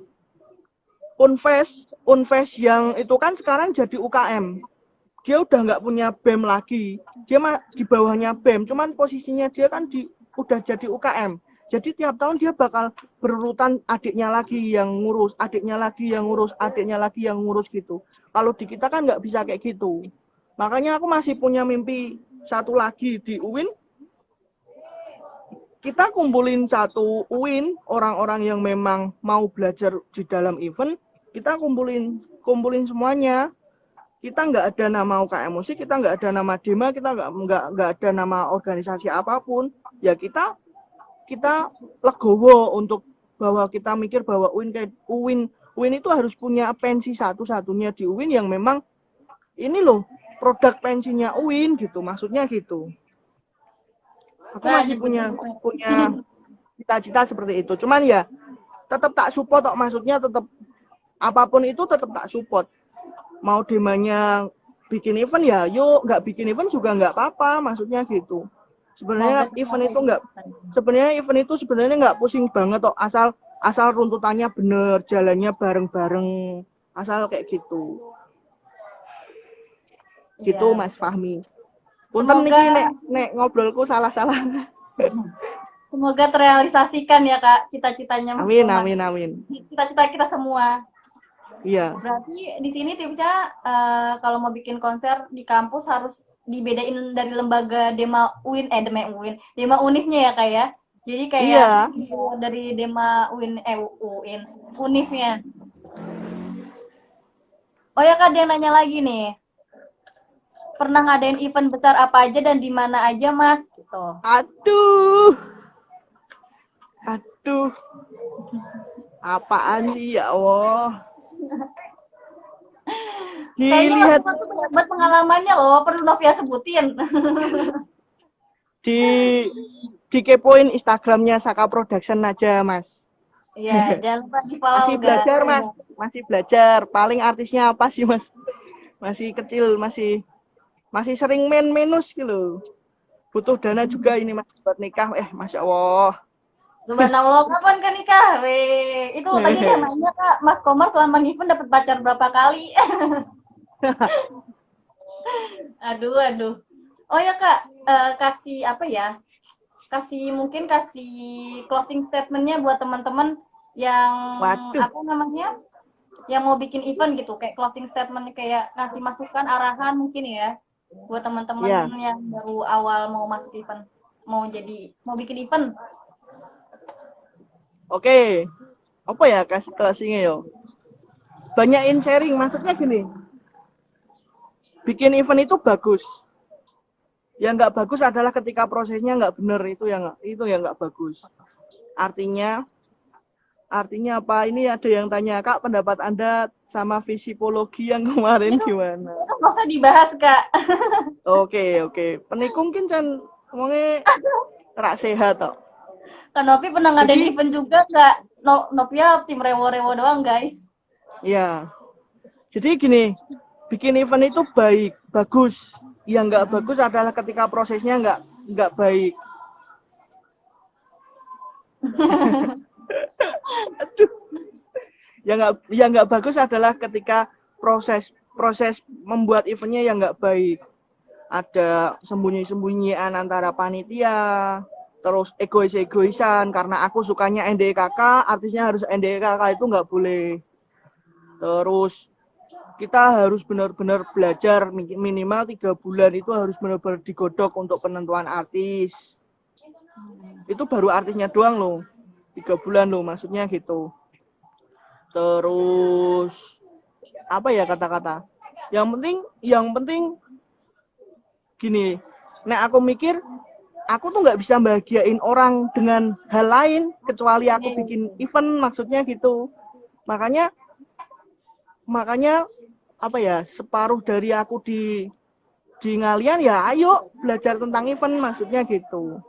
Unves yang itu kan sekarang jadi UKM. Dia udah nggak punya BEM lagi. Dia di bawahnya BEM, cuman posisinya dia kan udah jadi UKM. Jadi tiap tahun dia bakal berurutan adiknya lagi yang ngurus, adiknya lagi yang ngurus gitu. Kalau di kita kan nggak bisa kayak gitu. Makanya aku masih punya mimpi satu lagi di UIN. Kita kumpulin satu UIN, orang-orang yang memang mau belajar di dalam event, kita kumpulin semuanya. Kita nggak ada nama UKM musik, kita nggak ada nama DEMA, kita nggak ada nama organisasi apapun. Ya kita legowo untuk bahwa kita mikir bahwa UIN itu harus punya pensi satu-satunya di UIN yang memang ini loh produk pensinya UIN gitu, maksudnya gitu. Aku masih punya cita-cita seperti itu. Cuman ya tetap tak support kok, maksudnya tetap apapun itu tetap tak support. Mau demanya bikin event ya, yuk nggak bikin event juga nggak apa-apa, maksudnya gitu. Sebenarnya event itu sebenarnya nggak pusing banget kok, asal runtutannya bener, jalannya bareng-bareng, asal kayak gitu. Gitu ya. Mas Fahmi. Punten niki nek ngobrolku salah-salah. Semoga terrealisasikan ya Kak cita-citanya Mas. Amin. Cita-cita kita semua. Iya. Berarti di sini tipsnya kalau mau bikin konser di kampus harus dibedain dari lembaga DEMA UNIF-nya ya Kak ya. Jadi kayak dari DEMA UNIF-nya. Oh ya Kak, dia nanya lagi nih. Pernah ngadain event besar apa aja dan di mana aja Mas? Gitu. Aduh. Apaan sih ya Allah? Kayaknya buat pengalamannya loh, perlu Novia sebutin. Dikepoin Instagramnya Saka Production aja, Mas. Iya, jangan lupa di-follow. Masih belajar, Mas. Masih belajar. Paling artisnya apa sih, Mas? Masih kecil, masih sering main menus gitu. Butuh dana juga ini Mas buat nikah. Masya Allah. Subhanallah, kapan kan nikah? Itu tadi namanya Kak, Mas Komar selama event dapat pacar berapa kali? Aduh. Oh ya Kak, kasih closing statementnya buat teman-teman yang yang mau bikin event gitu, kayak closing statementnya kayak ngasih masukan, arahan mungkin ya, buat teman-teman yang baru awal mau masuk event, mau bikin event. Oke, apa ya kasih closingnya yo? Banyakin sharing, maksudnya gini. Bikin event itu bagus. Yang nggak bagus adalah ketika prosesnya nggak benar, itu yang nggak bagus. Artinya apa? Ini ada yang tanya, Kak, pendapat Anda sama visipologi yang kemarin gimana? Itu nggak usah dibahas, Kak. Oke. Penikung kan ngomongnya rak sehat toh. Kan Novi pernah ngadain event juga nggak? Novia tim rewo-rewo doang, guys. Iya. Jadi gini, bikin event itu bagus. Yang nggak bagus adalah ketika prosesnya nggak baik. Aduh. yang nggak bagus adalah ketika proses membuat eventnya yang nggak baik. Ada sembunyi-sembunyian antara panitia, terus egoisan karena aku sukanya NDKK, artisnya harus NDKK, itu nggak boleh. Terus kita harus benar-benar belajar minimal 3 bulan, itu harus benar-benar digodok untuk penentuan artis. Itu baru artisnya doang loh, 3 bulan loh, maksudnya gitu. Terus apa ya kata-kata? Yang penting gini. Nah aku mikir, aku tuh nggak bisa bahagiain orang dengan hal lain kecuali aku bikin event, maksudnya gitu. Makanya apa ya, separuh dari aku di ngalian ya ayo belajar tentang event, maksudnya gitu.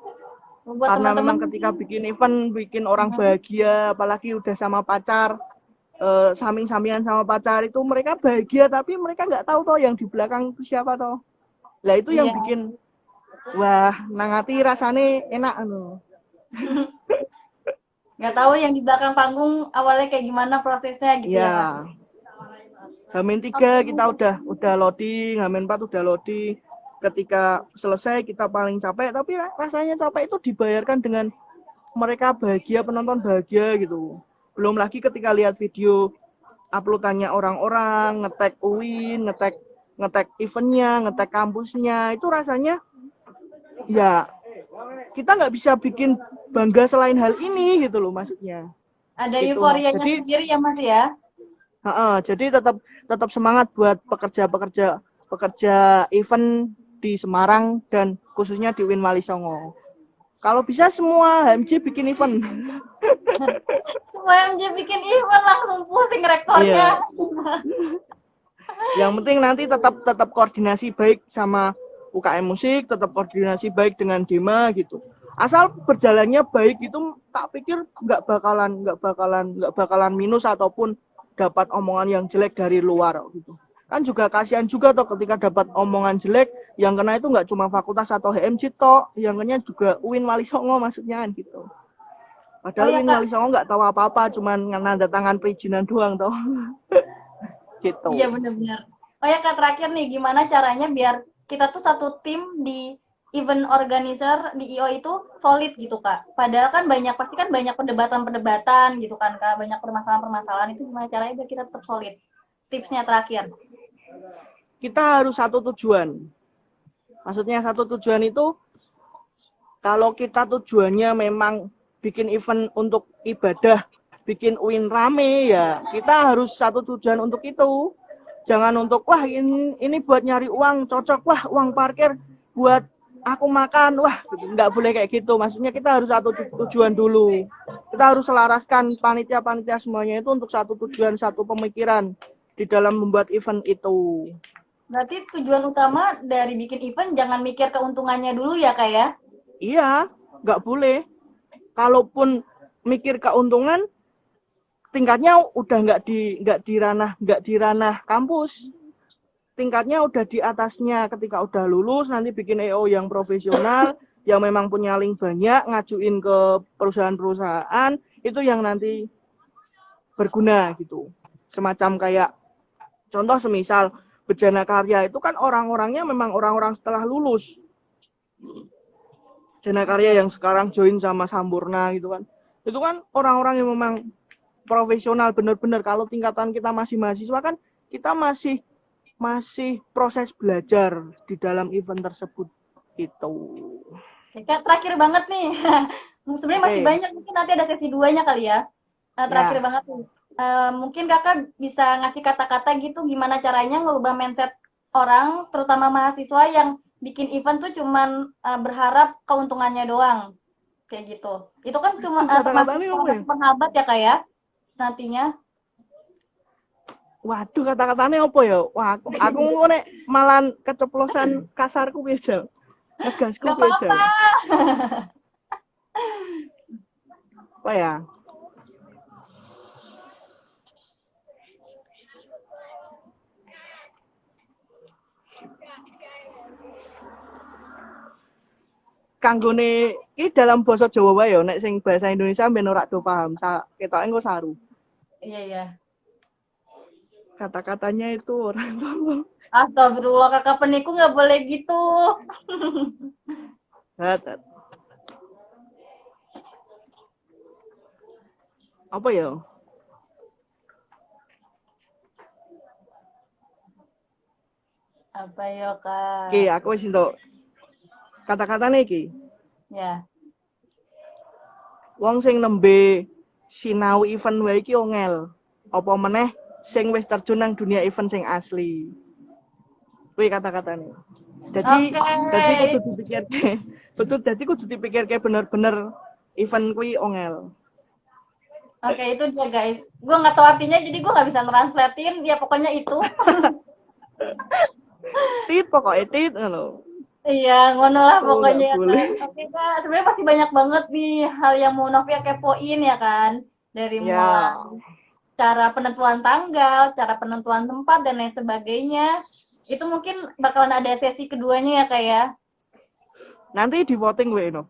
Buat Karena teman-teman memang ketika bikin event, bikin orang bahagia, apalagi udah sama pacar, samping-sampingan sama pacar, itu mereka bahagia, tapi mereka nggak tahu toh yang di belakang itu siapa toh. Lah itu yang bikin wah nangati rasane enak anu. nggak tahu yang di belakang panggung awalnya kayak gimana prosesnya gitu ya Mas. H-3 kita udah loading, H-4 udah loading. Ketika selesai kita paling capek, tapi rasanya capek itu dibayarkan dengan mereka bahagia, penonton bahagia gitu. Belum lagi ketika lihat video uploadannya orang-orang, nge-tag UIN, nge-tag eventnya, nge-tag kampusnya, itu rasanya ya kita nggak bisa bikin bangga selain hal ini gitu loh, maksudnya. Ada gitu. euforianya sendiri ya Mas ya. Jadi tetap semangat buat pekerja event di Semarang dan khususnya di Win Wali Songo. Kalau bisa semua HMJ bikin event. Semua HMJ bikin event langsung pusing rektornya. Yang penting nanti tetap koordinasi baik sama UKM musik, tetap koordinasi baik dengan Dema gitu. Asal berjalannya baik itu tak pikir nggak bakalan minus ataupun dapat omongan yang jelek dari luar gitu. Kan juga kasihan juga toh ketika dapat omongan jelek, yang kena itu nggak cuma fakultas atau HMJ toh, yang kena juga UIN Wali Songo, maksudnya kan gitu. Padahal UIN Wali Songo nggak tahu apa-apa, cuman nanda tangan perizinan doang toh. Gitu. Iya benar-benar. Oh ya Kak, terakhir nih, gimana caranya biar kita tuh satu tim di event organizer di IO itu solid gitu Kak. Padahal kan pasti kan banyak perdebatan-perdebatan gitu kan Kak, banyak permasalahan-permasalahan, itu gimana caranya biar kita tetap solid? Tipsnya terakhir. Kita harus satu tujuan. Maksudnya satu tujuan itu, kalau kita tujuannya memang bikin event untuk ibadah, bikin UIN rame, ya kita harus satu tujuan untuk itu. Jangan untuk wah ini buat nyari uang cocok, wah uang parkir buat aku makan, wah nggak boleh kayak gitu. Maksudnya kita harus satu tujuan dulu. Kita harus selaraskan panitia-panitia semuanya itu untuk satu tujuan, satu pemikiran di dalam membuat event itu. Berarti tujuan utama dari bikin event jangan mikir keuntungannya dulu ya Kak ya? Iya, nggak boleh. Kalaupun mikir keuntungan, tingkatnya udah nggak di ranah kampus. Tingkatnya udah di atasnya. Ketika udah lulus, nanti bikin EO yang profesional, yang memang punya link banyak, ngajuin ke perusahaan-perusahaan, itu yang nanti berguna gitu. Semacam kayak contoh semisal Bejana Karya itu kan orang-orangnya memang orang-orang setelah lulus. Bejana Karya yang sekarang join sama Sampurna gitu kan. Itu kan orang-orang yang memang profesional benar-benar. Kalau tingkatan kita masih mahasiswa kan kita masih proses belajar di dalam event tersebut itu. Kak, terakhir banget nih. Sebenarnya masih banyak, mungkin nanti ada sesi 2-nya kali ya. Terakhir banget nih. Mungkin Kakak bisa ngasih kata-kata gitu gimana caranya ngerubah mindset orang, terutama mahasiswa yang bikin event tuh cuman berharap keuntungannya doang. Kayak gitu. Itu kan cuma termasuk penghambat ya Kak ya nantinya. Waduh, kata-katanya apa ya? Wah, aku nek malan keceplosan kasarku biasa. Ngegasku biasa. Apa ya? Kanggone iki dalam basa Jawa wae ya, nek sing bahasa Indonesia ben ora do paham. Ketoke engko saru. Iya. kata-katanya itu orang tolong. Astagfirullah, kakak peniku nggak boleh gitu. Apa ya? Apa ya, Kak? Oke, aku wis entuk kata-katane iki. Ya. Wong sing nembe sinau event wae iki ongel. Apa meneh sing wis terjun nang dunia event sing asli. Kuwi kata-katane. Jadi Oke. kudu dipikirke. Betul, jadi kudu dipikirke bener-bener event kuwi ongel. Oke, itu dia guys. Gue nggak tahu artinya, jadi gue nggak bisa translatein. Ya pokoknya itu. Tit pokoknya tit ngono. Iya, ngono lah Oh, nggak pokoknya ya boleh. kan. Oke Kak, sebenarnya pasti banyak banget nih hal yang mau Novia kepoin ya kan. Dari mulai Ya, cara penentuan tanggal, cara penentuan tempat, dan lain sebagainya. Itu mungkin bakalan ada sesi keduanya ya Kak ya. nanti di voting wae no.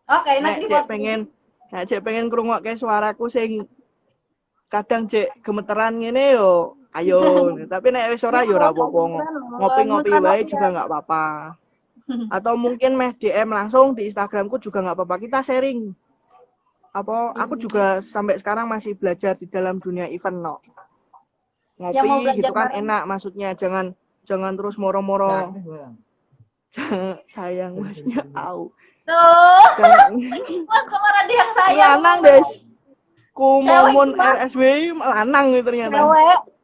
Oke, nanti Nek di voting. cek pengen ngrungokke suaraku sing kadang cek gemeteran ngene yo ayo. Tapi nek wis ora yo ora apa-apa. Ngopi-ngopi wae juga nggak apa-apa. Atau mungkin meh DM langsung di Instagramku juga nggak apa-apa. Kita sharing. Apa aku juga sampai sekarang masih belajar di dalam dunia event no. Yang mau Ngopi belajar gitu kan bareng. enak maksudnya jangan terus moro-moro sayang masnya au. Tuh, Jangan langsung ada yang sayang. lanang des. Ku Cewek momun itu, Mas. RSW lanang gitu ternyata.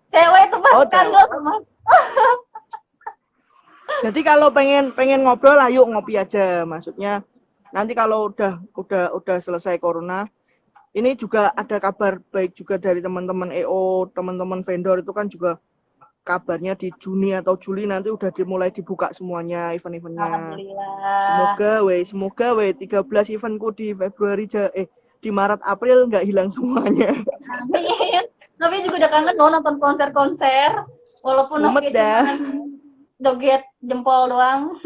Cewek itu pasti Oh, skandal tuh Mas. Jadi kalau pengen ngobrol lah yuk ngopi aja. Maksudnya nanti kalau udah selesai corona, ini juga ada kabar baik juga dari teman-teman EO, teman-teman vendor itu kan juga kabarnya di Juni atau Juli nanti udah dimulai dibuka semuanya event-eventnya. Alhamdulillah. Semoga 13 eventku di di Maret April nggak hilang semuanya. Amin. Novi juga udah kangen loh nonton konser-konser. Walaupun Mumet Novi dah. cuma joget jempol doang.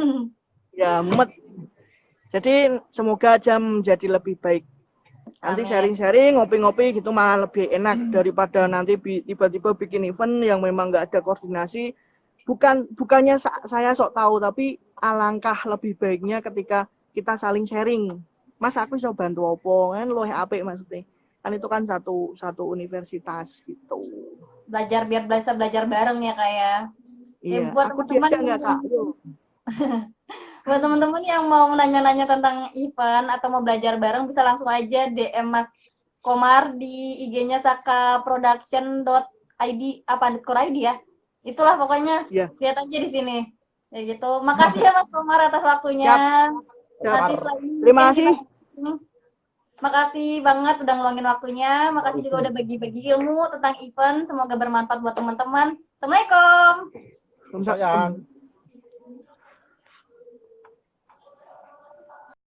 Ya, mumet. Jadi semoga aja menjadi lebih baik. Nanti Amin. sharing-sharing, ngopi-ngopi gitu malah lebih enak daripada nanti tiba-tiba bikin event yang memang nggak ada koordinasi. Bukannya saya sok tahu, tapi alangkah lebih baiknya ketika kita saling sharing. Mas aku bisa bantu apa kan loh apik maksudnya. Kan itu kan satu universitas gitu. Belajar biar bisa belajar bareng ya Kak ya. Iya, Buat aku teman-teman diajak nggak Kak? buat teman-teman yang mau nanya-nanya tentang event atau mau belajar bareng bisa langsung aja DM Mas Komar di IG-nya sakaproduction.id apa _id ya. Itulah pokoknya. Iya. Lihat aja di sini. Ya gitu. Makasih ya Mas Komar atas waktunya. Siap. Nanti setelah ini Terima mungkin kasih. Makasih banget udah ngeluangin waktunya. Makasih juga udah bagi-bagi ilmu tentang event. Semoga bermanfaat buat teman-teman. Assalamualaikum. Sayang.